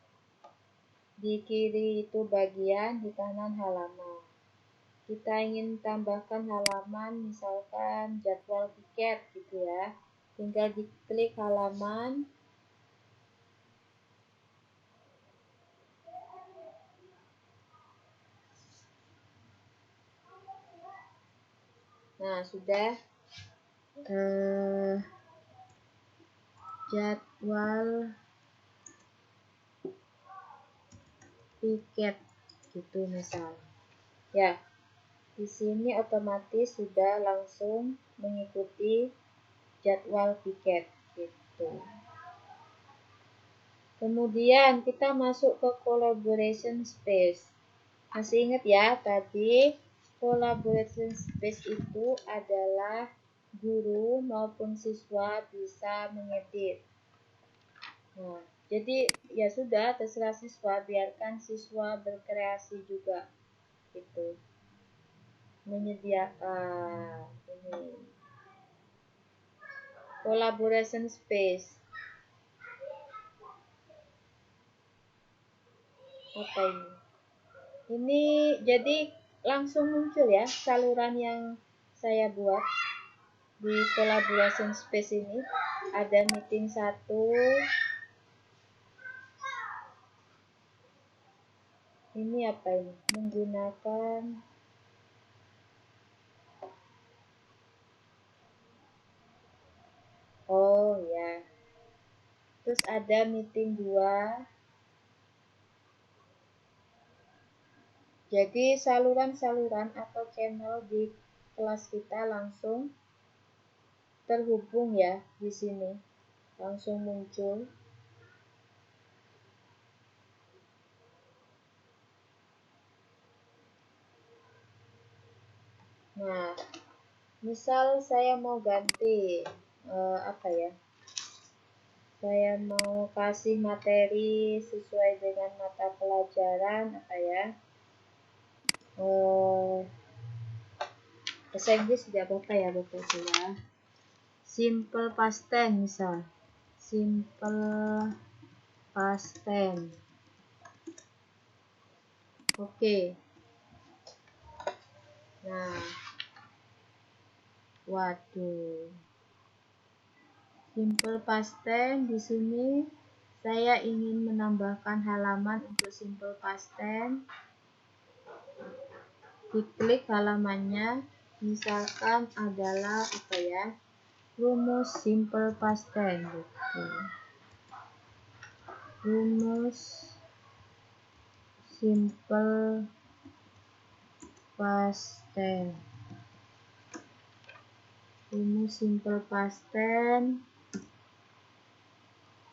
Di kiri itu bagian, di kanan halaman. Kita ingin tambahkan halaman, misalkan jadwal tiket gitu ya. Tinggal diklik halaman. Nah, sudah jadwal tiket gitu misal. Ya, di sini otomatis sudah langsung mengikuti jadwal tiket gitu. Kemudian kita masuk ke collaboration space. Masih ingat ya tadi collaboration space itu adalah guru maupun siswa bisa mengedit. Nah, jadi ya sudah terserah siswa, biarkan siswa berkreasi juga gitu. Menyediakan ini collaboration space. Apa ini? Ini jadi langsung muncul ya saluran yang saya buat di collaboration space ini. Ada meeting 1, ini apa ini? Menggunakan ya. Terus ada meeting 2. Jadi saluran-saluran atau channel di kelas kita langsung terhubung ya di sini. Langsung muncul. Nah, misal saya mau ganti apa ya? Saya mau kasih materi sesuai dengan mata pelajaran apa ya? Bahasa Inggris tidak apa-apa ya Bapak Ibu ya. Simple past tense misal. Simple past tense. Oke. Nah. Waduh. Simple past tense di sini saya ingin menambahkan halaman untuk simple past tense. Diklik halamannya, misalkan adalah apa ya? Rumus simple past tense gitu. Rumus simple past tense. Rumus simple past tense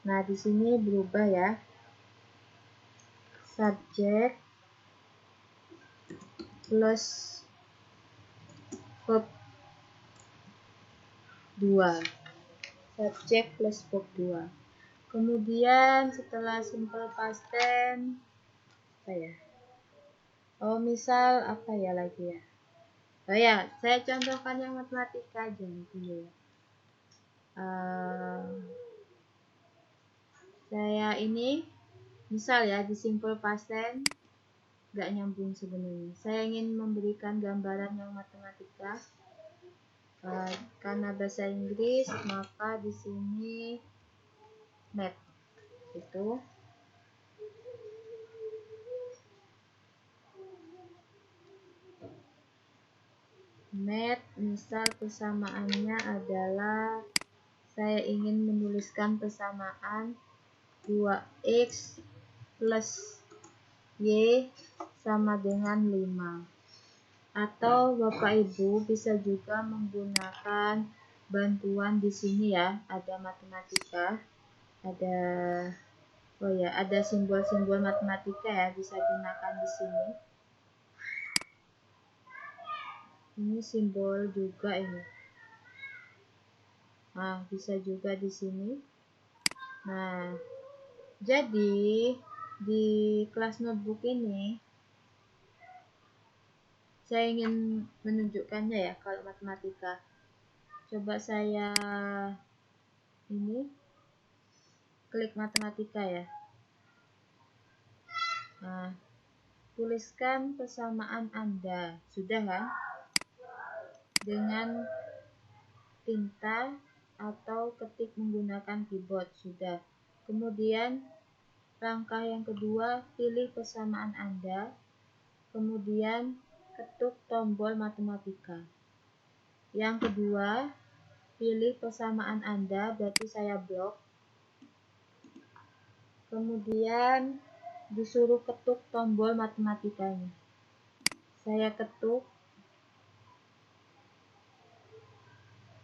Nah, di sini berubah ya. Subjek plus verb 2. Subjek plus verb 2. Kemudian setelah simple past tense apa ya? Oh, misal apa ya lagi ya? Oh ya, saya contohkan yang matematika aja dulu ya. Saya ini misal ya di simple past tense nggak nyambung sebenarnya. Saya ingin memberikan gambaran yang matematika. Karena bahasa Inggris, maka di sini math itu math, misal persamaannya adalah saya ingin menuliskan persamaan 2x plus y sama dengan 5. Atau Bapak Ibu bisa juga menggunakan bantuan di sini ya, ada matematika, ada simbol-simbol matematika ya, bisa gunakan di sini. Ini simbol juga ini. Nah, bisa juga di sini. Nah, jadi di kelas notebook ini saya ingin menunjukkannya ya kalau matematika. Coba saya ini klik matematika ya. Nah, tuliskan persamaan Anda. Sudah kan? Dengan tinta atau ketik menggunakan keyboard. Sudah. Kemudian langkah yang kedua, pilih persamaan Anda. Kemudian ketuk tombol matematika. Yang kedua, pilih persamaan Anda, berarti saya blok. Kemudian disuruh ketuk tombol matematikanya. Saya ketuk.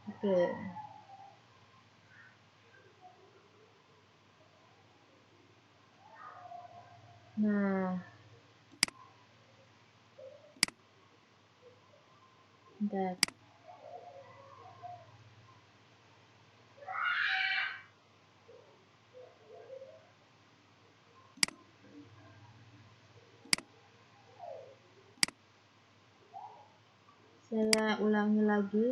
Oke. Nah, bentar. Saya ulangi lagi.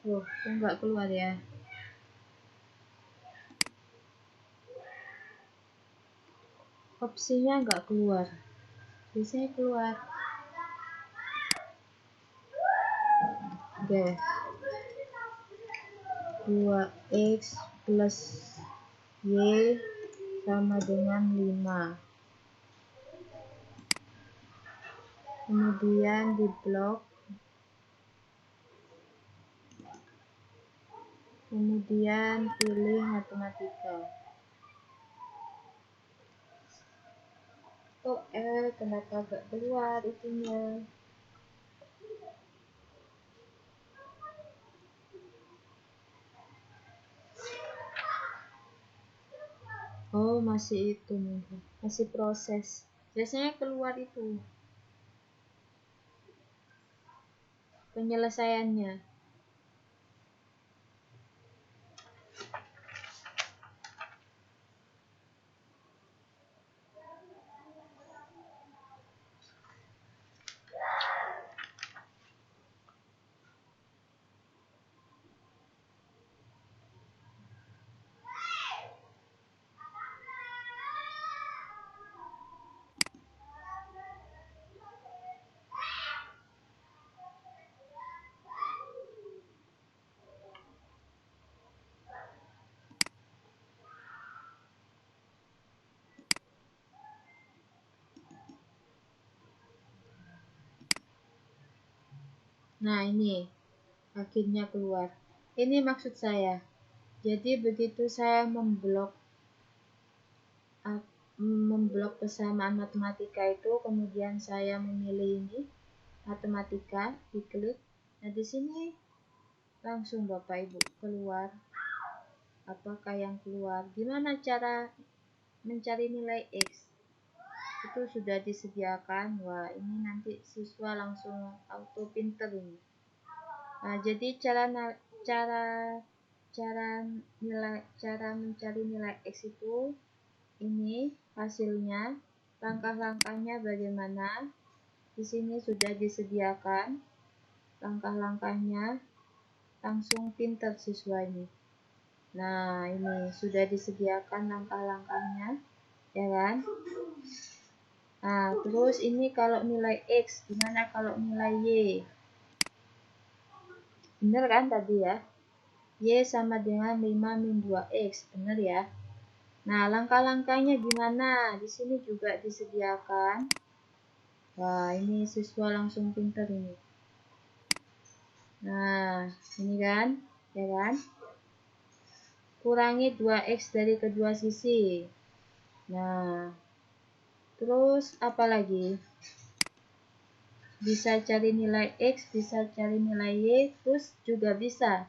Loh, kok nggak keluar ya? Opsinya nggak keluar. Biasanya keluar. Oke. 2x plus y sama dengan 5. Kemudian di blok. Kemudian pilih matematika. Oh, kenapa gak keluar itunya? Oh, masih itu mungkin. Masih proses. Biasanya keluar itu penyelesaiannya. Nah, ini akhirnya keluar. Ini maksud saya. Jadi begitu saya memblok persamaan matematika itu, kemudian saya memilih ini matematika, diklik. Nah, di sini langsung Bapak Ibu keluar. Apakah yang keluar? Gimana cara mencari nilai X? Itu sudah disediakan. Wah, ini nanti siswa langsung auto pinter ini. Nah, jadi cara mencari nilai X itu ini hasilnya, langkah-langkahnya bagaimana? Di sini sudah disediakan langkah-langkahnya, langsung pinter siswa ini. Nah, ini sudah disediakan langkah-langkahnya, ya kan? Nah, terus ini kalau nilai X, gimana kalau nilai Y? Bener kan tadi ya? Y sama dengan 5 min 2X, bener ya? Nah, langkah-langkahnya gimana? Di sini juga disediakan. Wah, ini siswa langsung pinter ini. Nah, ini kan, ya kan? Kurangi 2X dari kedua sisi. Nah, terus apa lagi? Bisa cari nilai X, bisa cari nilai Y, terus juga bisa.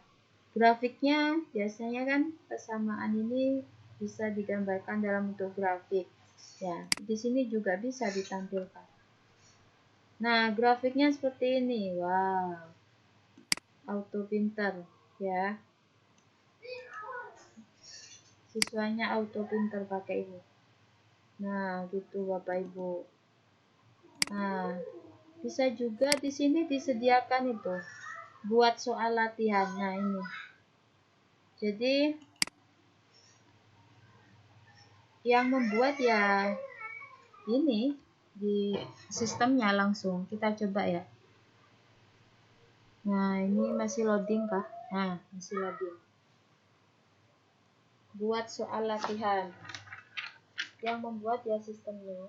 Grafiknya biasanya kan persamaan ini bisa digambarkan dalam bentuk grafik. Ya, di sini juga bisa ditampilkan. Nah, grafiknya seperti ini. Wow. Auto pinter, ya. Siswanya auto pinter pakai ini. Nah, gitu Bapak Ibu. Nah, bisa juga di sini disediakan itu buat soal latihan. Nah, ini. Jadi yang membuat ya ini di sistemnya langsung. Kita coba ya. Nah, ini masih loading kah? Nah, masih loading. Buat soal latihan. Yang membuat ya sistemnya.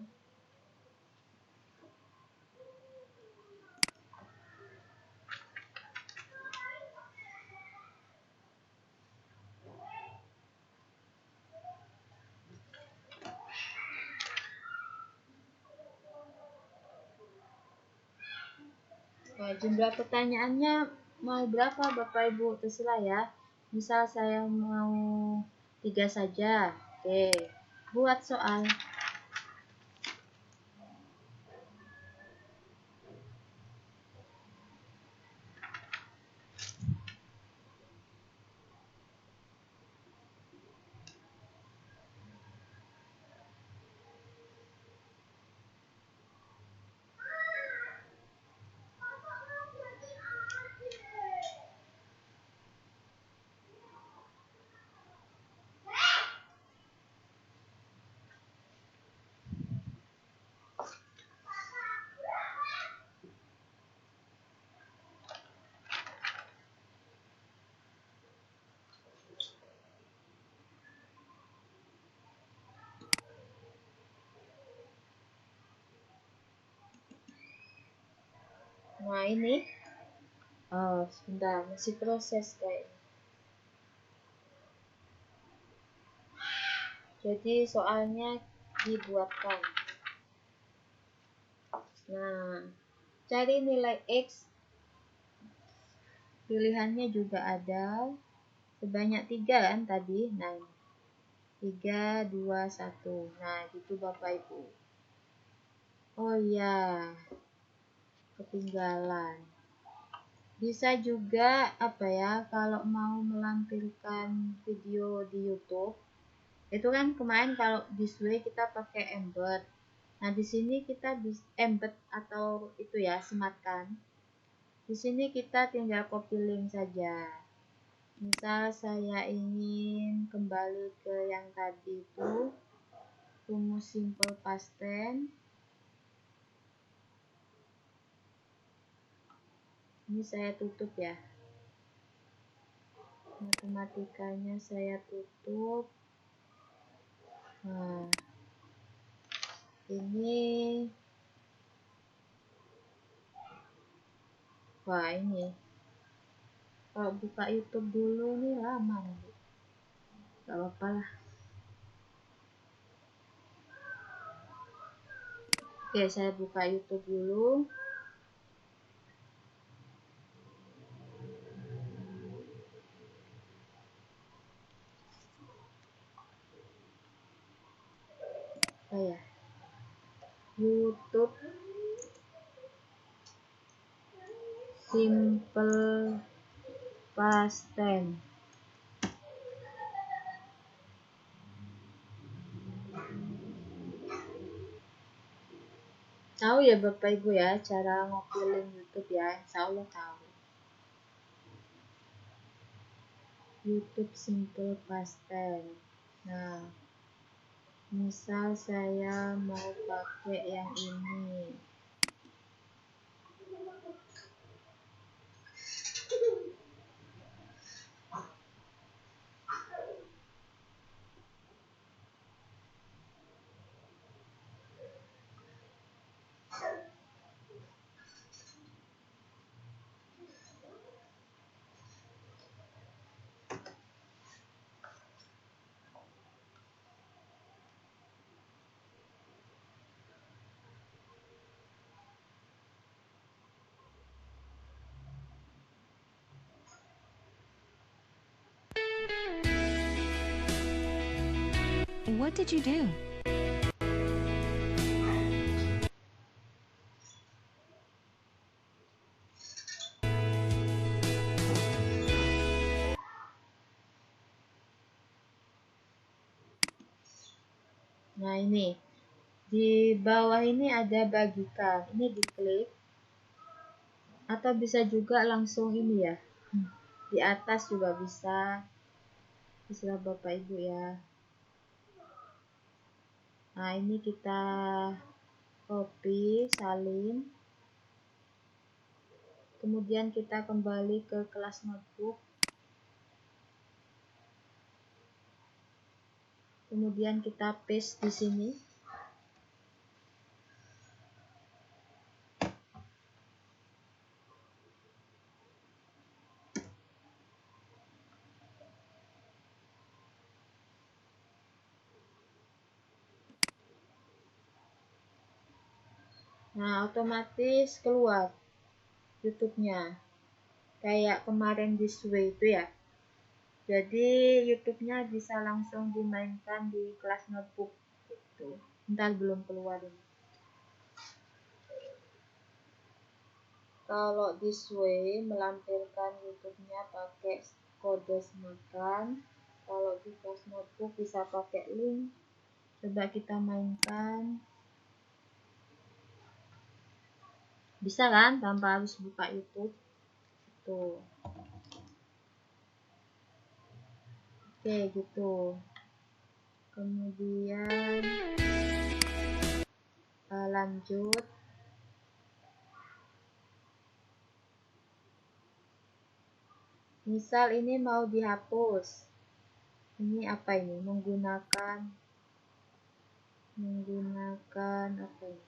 Nah, jumlah pertanyaannya mau berapa Bapak Ibu? Terserah ya. Misal saya mau 3 saja. Oke. Buat soal. Nah, ini. Oh, sebentar. Masih proses kayak. Jadi soalnya dibuatkan. Nah, cari nilai X. Pilihannya juga ada. Sebanyak 3 kan tadi. Nah, 3, 2, 1. Nah, gitu Bapak Ibu. Oh iya, ketinggalan. Bisa juga apa ya, kalau mau melampirkan video di YouTube, itu kan kemarin kalau di Sway kita pakai embed. Nah, di sini kita bisa embed atau itu ya, sematkan. Di sini kita tinggal copy link saja. Misal saya ingin kembali ke yang tadi itu, rumus simple past tense. Ini saya tutup ya. Matematikanya saya tutup. Nah, ini Wah, ini kalau buka YouTube dulu nih lama nanti. Gak apa-apa lah. Oke, saya buka YouTube dulu. Oh ya, YouTube Simple Past Tense. Tahu ya Bapak Ibu ya cara ngopilin YouTube ya, insya Allah tahu. YouTube Simple Past Tense. Nah, misal saya mau pakai yang ini. What did you do? Nah, ini di bawah ini ada bagikan. Ini diklik atau bisa juga langsung ini ya. Di atas juga bisa. Terserah Bapak Ibu ya. Nah, ini kita copy, salin. Kemudian kita kembali ke kelas notebook. Kemudian kita paste di sini. Nah, otomatis keluar YouTube-nya. Kayak kemarin This Way itu ya. Jadi YouTube-nya bisa langsung dimainkan di kelas notebook gitu. Ntar belum keluar ini. Kalau This Way melampirkan YouTube-nya pakai kode semakan. Kalau di kelas notebook bisa pakai link. Coba kita mainkan. Bisa kan tanpa harus buka YouTube. Tuh. Oke, gitu. Kemudian lanjut. Misal ini mau dihapus. Ini apa ini? Menggunakan apa ini?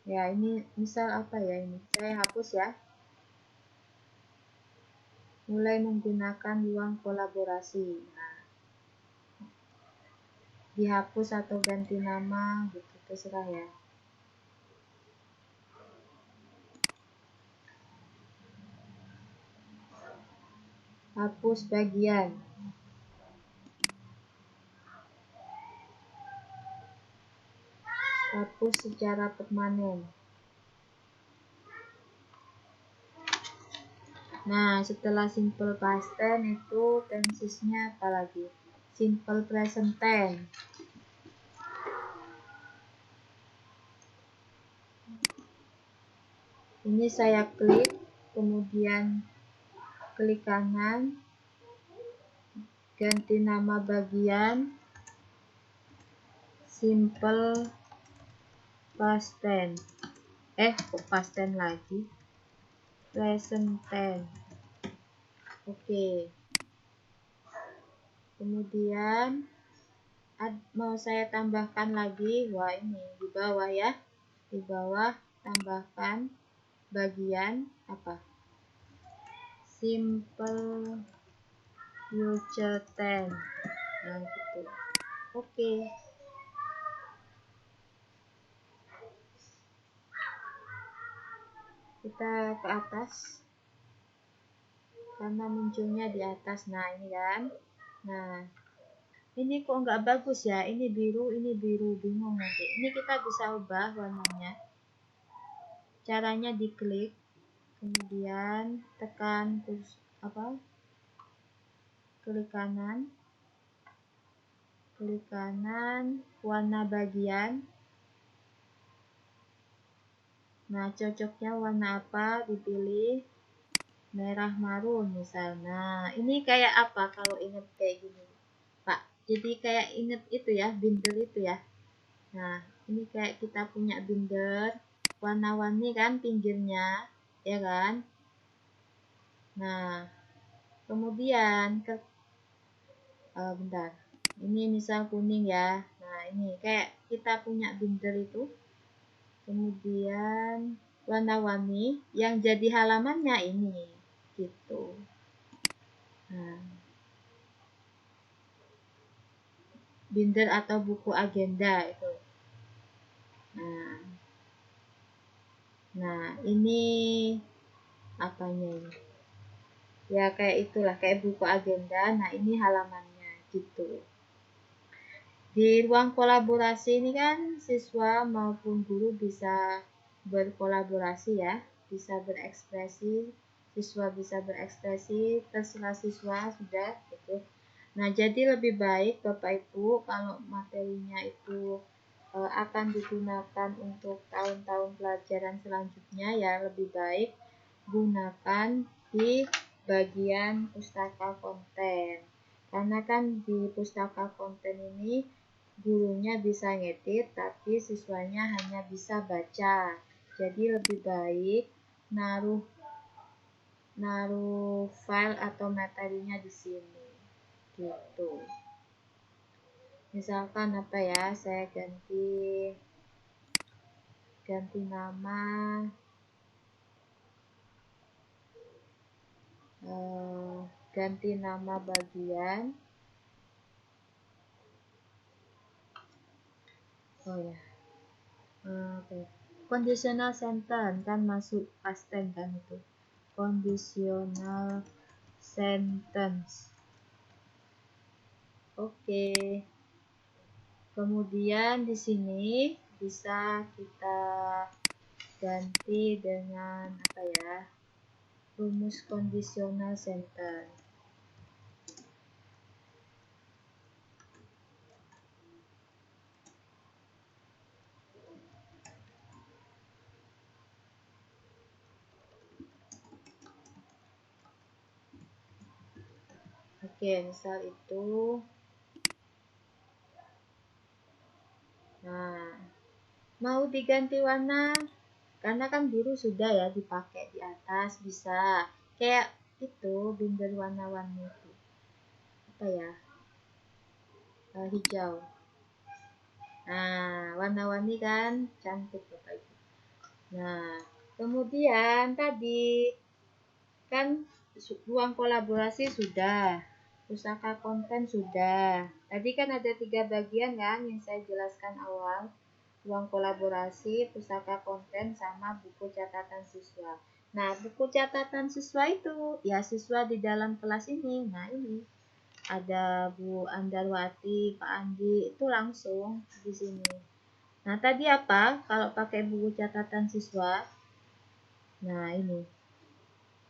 Ya, ini misal apa ya ini? Saya hapus ya. Mulai menggunakan ruang kolaborasi. Nah, dihapus atau ganti nama gitu, terserah ya. Hapus bagian. Hapus secara permanen. Nah, setelah simple past tense itu tensesnya apa lagi? Simple present tense. Ini saya klik, kemudian klik kanan, ganti nama bagian, simple past tense. Kok past tense lagi? Present tense. Oke. Kemudian mau saya tambahkan lagi, wah ini di bawah ya. Di bawah tambahkan bagian apa? Simple future tense. Nah, gitu. Oke. Kita ke atas. Karena munculnya di atas. Nah, ini kan. Nah, ini kok nggak bagus ya? Ini biru, bingung nanti. Ini kita bisa ubah warnanya. Caranya diklik, kemudian tekan klik kanan, warna bagian. Nah, cocoknya warna apa? Dipilih merah marun misalnya. Ini kayak apa kalau inget kayak gini, Pak? Jadi kayak inget itu ya, binder itu ya. Nah, ini kayak kita punya binder warna-warni kan pinggirnya, ya kan? Nah, kemudian bentar. Ini misal kuning ya. Nah, ini kayak kita punya binder itu. Kemudian warna-warni yang jadi halamannya ini gitu. Nah, binder atau buku agenda itu. Nah, ini apanya ini? Ya kayak itulah, kayak buku agenda. Nah, ini halamannya gitu. Di ruang kolaborasi ini kan siswa maupun guru bisa berkolaborasi ya, bisa berekspresi, siswa bisa berekspresi, terserah siswa sudah gitu. Nah, jadi lebih baik Bapak Ibu kalau materinya itu akan digunakan untuk tahun-tahun pelajaran selanjutnya ya lebih baik gunakan di bagian pustaka konten. Karena kan di pustaka konten ini gurunya bisa ngedit tapi siswanya hanya bisa baca. Jadi lebih baik naruh file atau materinya di sini. Gitu. Misalkan apa ya, saya ganti nama bagian. Oh ya. Oke. Conditional sentence kan masuk past tense kan itu. Conditional sentence. Oke. Kemudian di sini bisa kita ganti dengan apa ya? Rumus conditional sentence. Oke, misal itu. Nah, mau diganti warna karena kan biru sudah ya dipakai di atas, bisa kayak itu binder warna-warni itu apa ya, hijau. Nah, warna-warni kan cantik Bapak Ibu. Nah, kemudian tadi kan ruang kolaborasi sudah, pustaka konten sudah. Tadi kan ada 3 bagian kan yang saya jelaskan awal. Ruang kolaborasi, pustaka konten, sama buku catatan siswa. Nah, buku catatan siswa itu ya siswa di dalam kelas ini. Nah, ini ada Bu Andarwati, Pak Andi, itu langsung di sini. Nah, tadi apa? Kalau pakai buku catatan siswa, nah ini.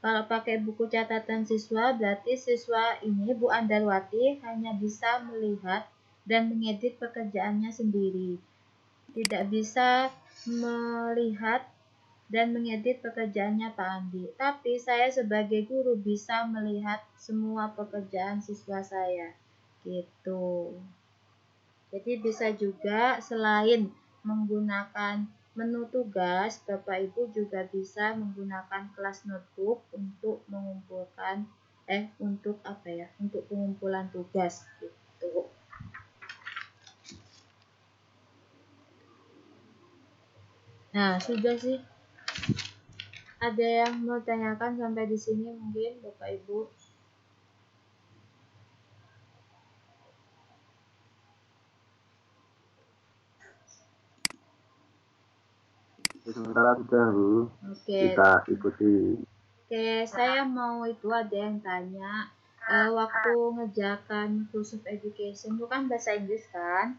Kalau pakai buku catatan siswa, berarti siswa ini, Bu Andarwati, hanya bisa melihat dan mengedit pekerjaannya sendiri. Tidak bisa melihat dan mengedit pekerjaannya Pak Andi. Tapi saya sebagai guru bisa melihat semua pekerjaan siswa saya. Gitu. Jadi bisa juga selain menggunakan menu tugas, Bapak Ibu juga bisa menggunakan kelas notebook untuk mengumpulkan untuk apa ya? Untuk pengumpulan tugas gitu. Nah, sudah sih. Ada yang mau tanyakan sampai di sini mungkin Bapak Ibu? Sementara sudah Bu, Oke. kita ikuti. Oke, saya mau itu ada yang tanya. Waktu ngerjakan Inclusive Education itu kan bahasa Inggris kan?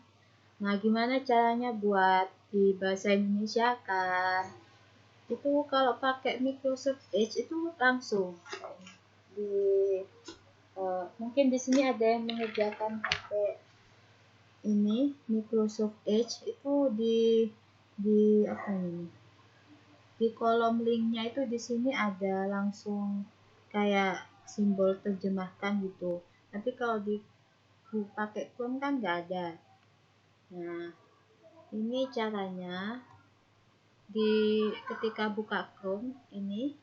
Nah, gimana caranya buat di bahasa Indonesia kan? Itu kalau pakai Microsoft Edge itu langsung di mungkin di sini ada yang mengerjakan pakai ini Microsoft Edge itu di apa ini? Di kolom linknya itu di sini ada langsung kayak simbol terjemahkan gitu. Tapi kalau di pakai Chrome kan nggak ada. Nah, ini caranya ketika buka Chrome ini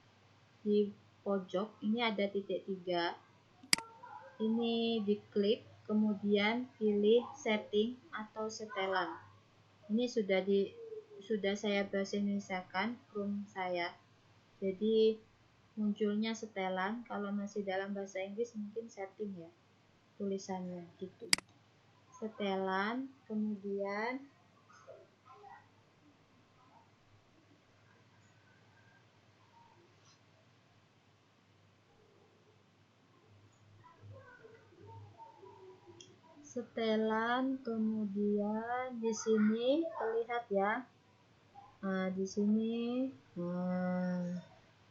di pojok ini ada titik 3. Ini diklik, kemudian pilih setting atau setelan. Ini sudah saya bahasa Indonesiakan Chrome saya. Jadi munculnya setelan, kalau masih dalam bahasa Inggris mungkin setting ya tulisannya gitu. Setelan, kemudian di sini terlihat ya. Nah, di sini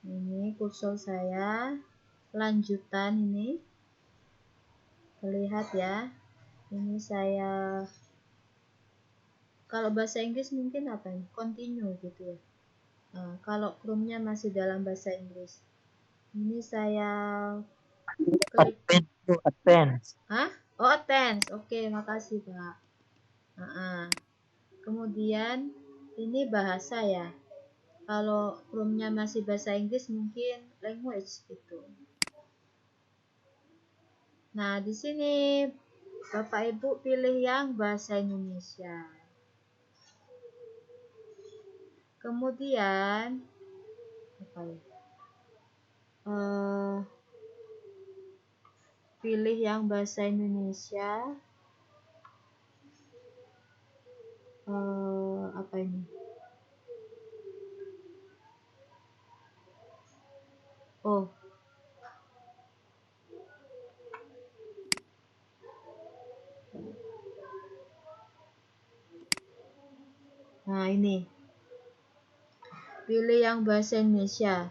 ini kursor saya lanjutan ini terlihat ya. Ini saya kalau bahasa Inggris mungkin apa ya? Continue gitu ya. Nah, kalau Chrome-nya masih dalam bahasa Inggris. Ini saya klik. Advance. Hah? Oh, advance. Oke, makasih, Pak. Kemudian ini bahasa ya. Kalau Chrome-nya masih bahasa Inggris mungkin language gitu. Nah, di sini Bapak Ibu pilih yang bahasa Indonesia. Kemudian apa ya? Pilih yang bahasa Indonesia. Apa ini? Oh. Nah, ini. Pilih yang bahasa Indonesia.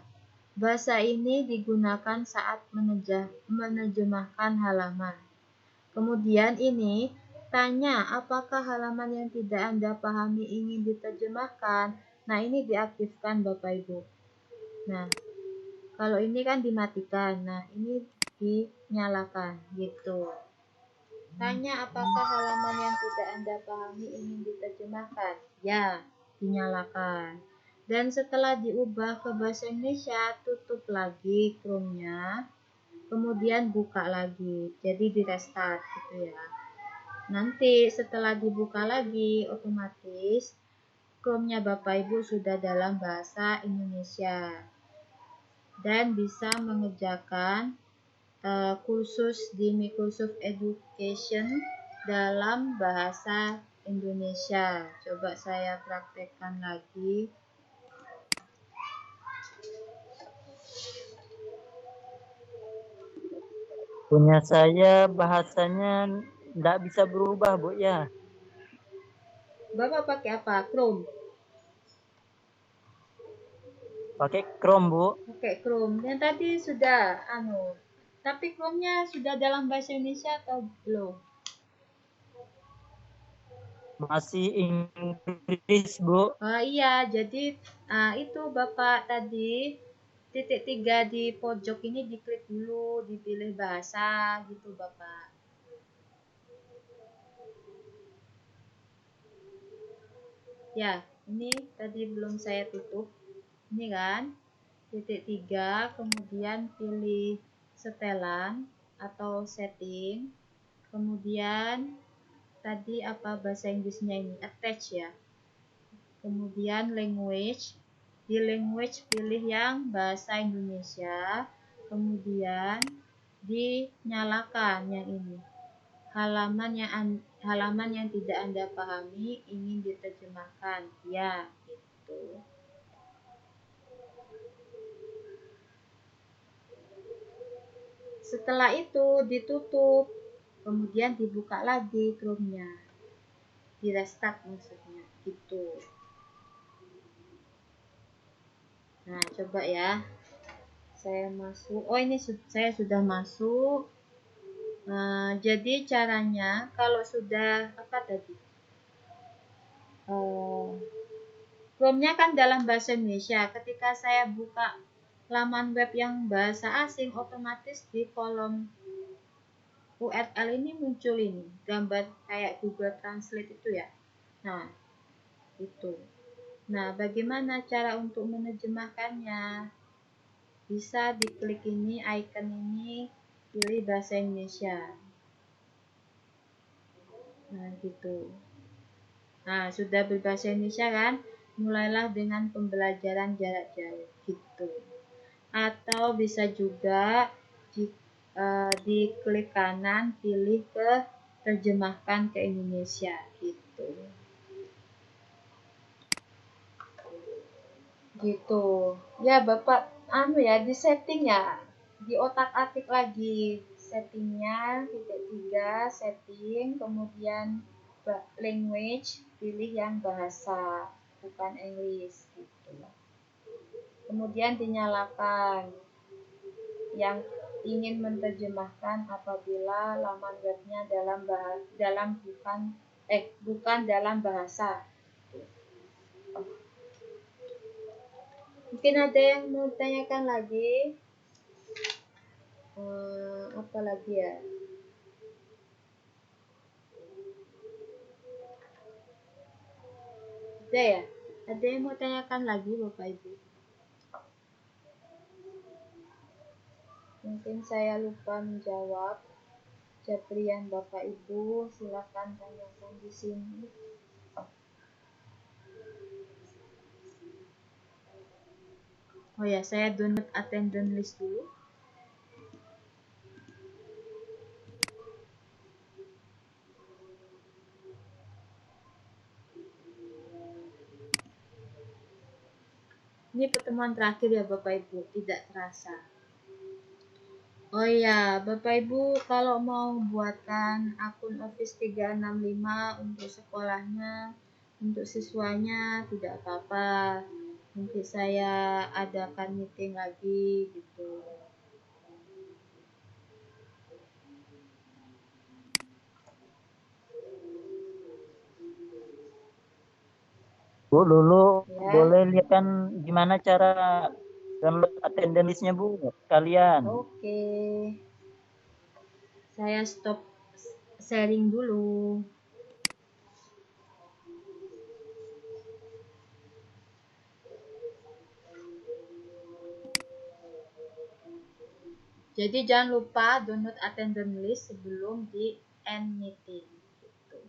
Bahasa ini digunakan saat menerjemahkan halaman. Kemudian ini, tanya apakah halaman yang tidak Anda pahami ingin diterjemahkan. Nah, ini diaktifkan Bapak Ibu. Nah, kalau ini kan dimatikan. Nah, ini dinyalakan gitu. Tanya apakah halaman yang tidak Anda pahami ingin diterjemahkan. Ya, dinyalakan. Dan setelah diubah ke bahasa Indonesia, tutup lagi Chrome-nya. Kemudian buka lagi. Jadi di restart gitu ya. Nanti setelah dibuka lagi, otomatis Chrome-nya Bapak Ibu sudah dalam bahasa Indonesia. Dan bisa mengerjakan kursus di Microsoft Education dalam bahasa Indonesia. Coba saya praktekkan lagi. Punya saya bahasanya nggak bisa berubah Bu ya. Bapak pakai apa? Chrome? Pakai Chrome Bu. Pakai Chrome. Yang tadi sudah tapi Chrome-nya sudah dalam bahasa Indonesia atau belum? Masih Inggris Bu. Iya, jadi itu Bapak tadi titik 3 di pojok ini diklik dulu, dipilih bahasa gitu Bapak. Ya, ini tadi belum saya tutup. Ini kan titik 3, kemudian pilih setelan atau setting. Kemudian tadi apa bahasa Inggrisnya ini? Attach ya. kemudian language. Di language pilih yang bahasa Indonesia, kemudian dinyalakan yang ini. Halaman yang tidak Anda pahami ingin diterjemahkan. Ya, gitu. Setelah itu ditutup, kemudian dibuka lagi Chrome-nya. Di restart maksudnya, gitu. Nah, coba ya. Saya masuk. Oh, ini saya sudah masuk. Nah, jadi caranya kalau sudah apa tadi? Chrome-nya kan dalam bahasa Indonesia. Ketika saya buka laman web yang bahasa asing, otomatis di kolom URL ini muncul ini gambar kayak Google Translate itu ya. Nah, itu. Nah, bagaimana cara untuk menerjemahkannya? Bisa diklik ini, icon ini, pilih bahasa Indonesia. Nah, gitu. Nah, sudah berbahasa Indonesia kan? Mulailah dengan pembelajaran jarak jauh, gitu. Atau bisa juga di klik kanan, pilih ke terjemahkan ke Indonesia, gitu. Gitu. Ya, Bapak di setting ya, di otak-atik lagi settingnya, titik 3 setting, kemudian language, pilih yang bahasa, bukan English gitu. Kemudian dinyalakan yang ingin menerjemahkan apabila laman webnya bukan dalam bahasa. Mungkin ada yang mau tanyakan lagi? Apa lagi ya? Ada ya? Ada yang mau tanyakan lagi Bapak Ibu? Mungkin saya lupa menjawab. Japrian Bapak Ibu, silakan tanyakan di sini. Oh ya, saya download attendance list dulu. Ini pertemuan terakhir ya Bapak Ibu, tidak terasa. Oh ya, Bapak Ibu kalau mau buatkan akun Office 365 untuk sekolahnya, untuk siswanya tidak apa-apa. Nanti saya adakan meeting lagi gitu. Bu, dulu Ya. boleh lihat kan gimana cara download attendance-nya Bu, kalian. Oke. Saya stop sharing dulu. Jadi jangan lupa download attendance list sebelum di end meeting. Gitu.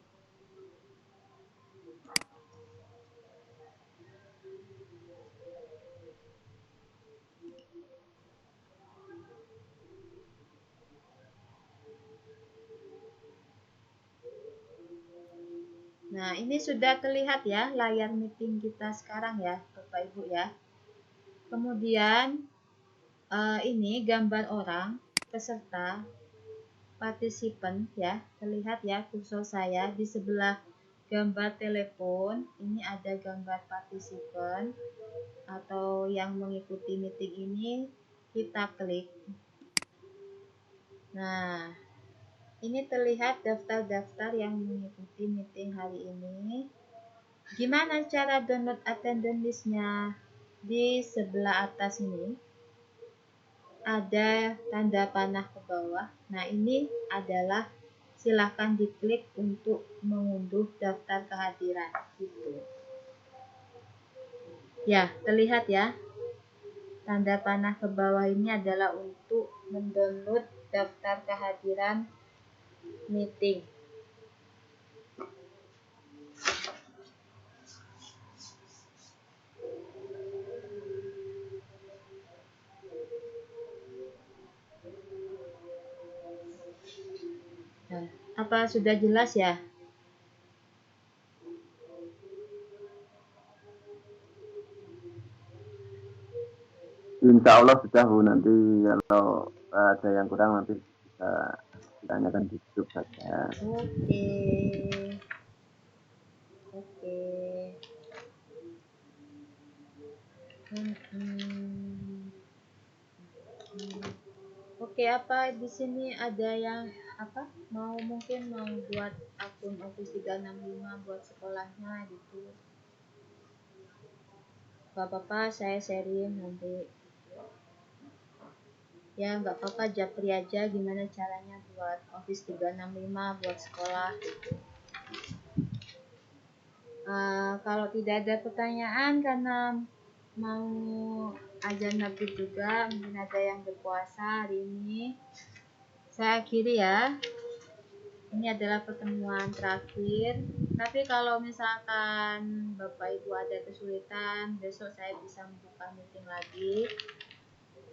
Nah, ini sudah terlihat ya layar meeting kita sekarang ya, Bapak Ibu ya. Kemudian ini gambar orang, peserta, partisipan ya, terlihat ya kursor saya di sebelah gambar telepon. Ini ada gambar partisipan atau yang mengikuti meeting ini, kita klik. Nah, ini terlihat daftar-daftar yang mengikuti meeting hari ini. Gimana cara download attendance list-nya? Di sebelah atas ini ada tanda panah ke bawah. Nah, ini adalah silahkan diklik untuk mengunduh daftar kehadiran. Gitu. Ya, terlihat ya. Tanda panah ke bawah ini adalah untuk mendownload daftar kehadiran meeting. Apa sudah jelas ya? Insya Allah sudah Bu, nanti kalau ada yang kurang nanti bisa ditanyakan di grup saja. Oke. Oke. Oke, apa di sini ada yang apa? Mungkin mau buat akun Office 365 buat sekolahnya gitu. Gak apa-apa, saya sharing nanti. Ya, nggak apa-apa, japri aja gimana caranya buat Office 365 buat sekolah gitu. Kalau tidak ada pertanyaan karena mau azan maghrib juga, mungkin ada yang berpuasa hari ini, saya akhiri ya. Ini adalah pertemuan terakhir, tapi kalau misalkan Bapak Ibu ada kesulitan, besok saya bisa membuka meeting lagi.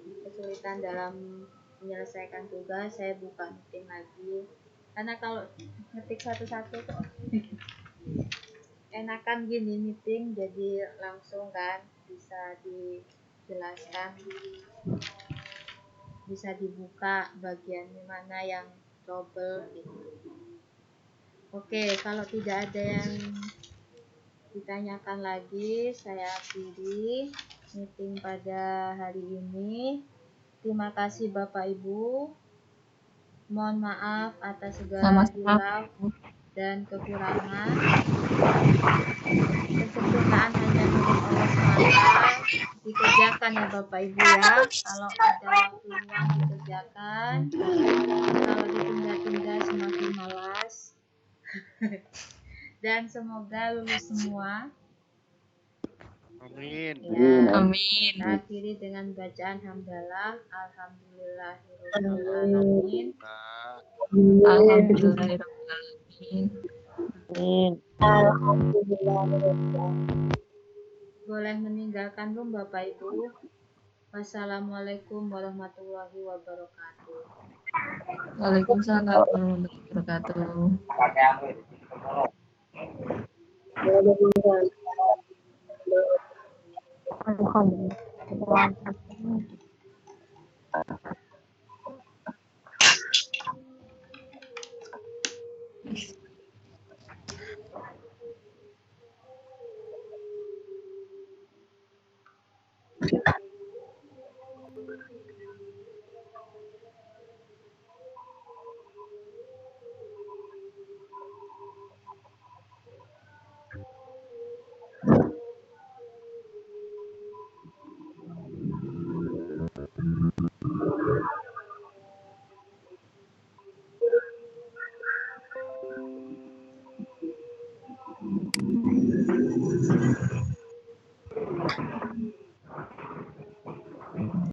Kesulitan dalam menyelesaikan tugas, saya buka meeting lagi, karena kalau ngetik satu-satu kok enakan gini meeting, jadi langsung kan bisa dijelaskan, bisa dibuka bagian mana yang trouble gitu. Oke, kalau tidak ada yang ditanyakan lagi, saya akhiri meeting pada hari ini. Terima kasih Bapak Ibu. Mohon maaf atas segala hilaf dan kekurangan. Kesempurnaan hanya milik Allah semata. Dikerjakan ya Bapak Ibu ya. Kalau ada waktu luang dikerjakan. Kalau ditunda-tunda semakin malas. Dan semoga lulus semua. Amin. Ya, Amin. kita akhiri dengan bacaan hamdalah. Alhamdulillahirobbilalamin. Nah, Alhamdulillahirobbilalamin. Boleh meninggalkan room Bapak Ibu. Wassalamualaikum warahmatullahi wabarakatuh. Waalaikumsalam warahmatullahi wabarakatuh.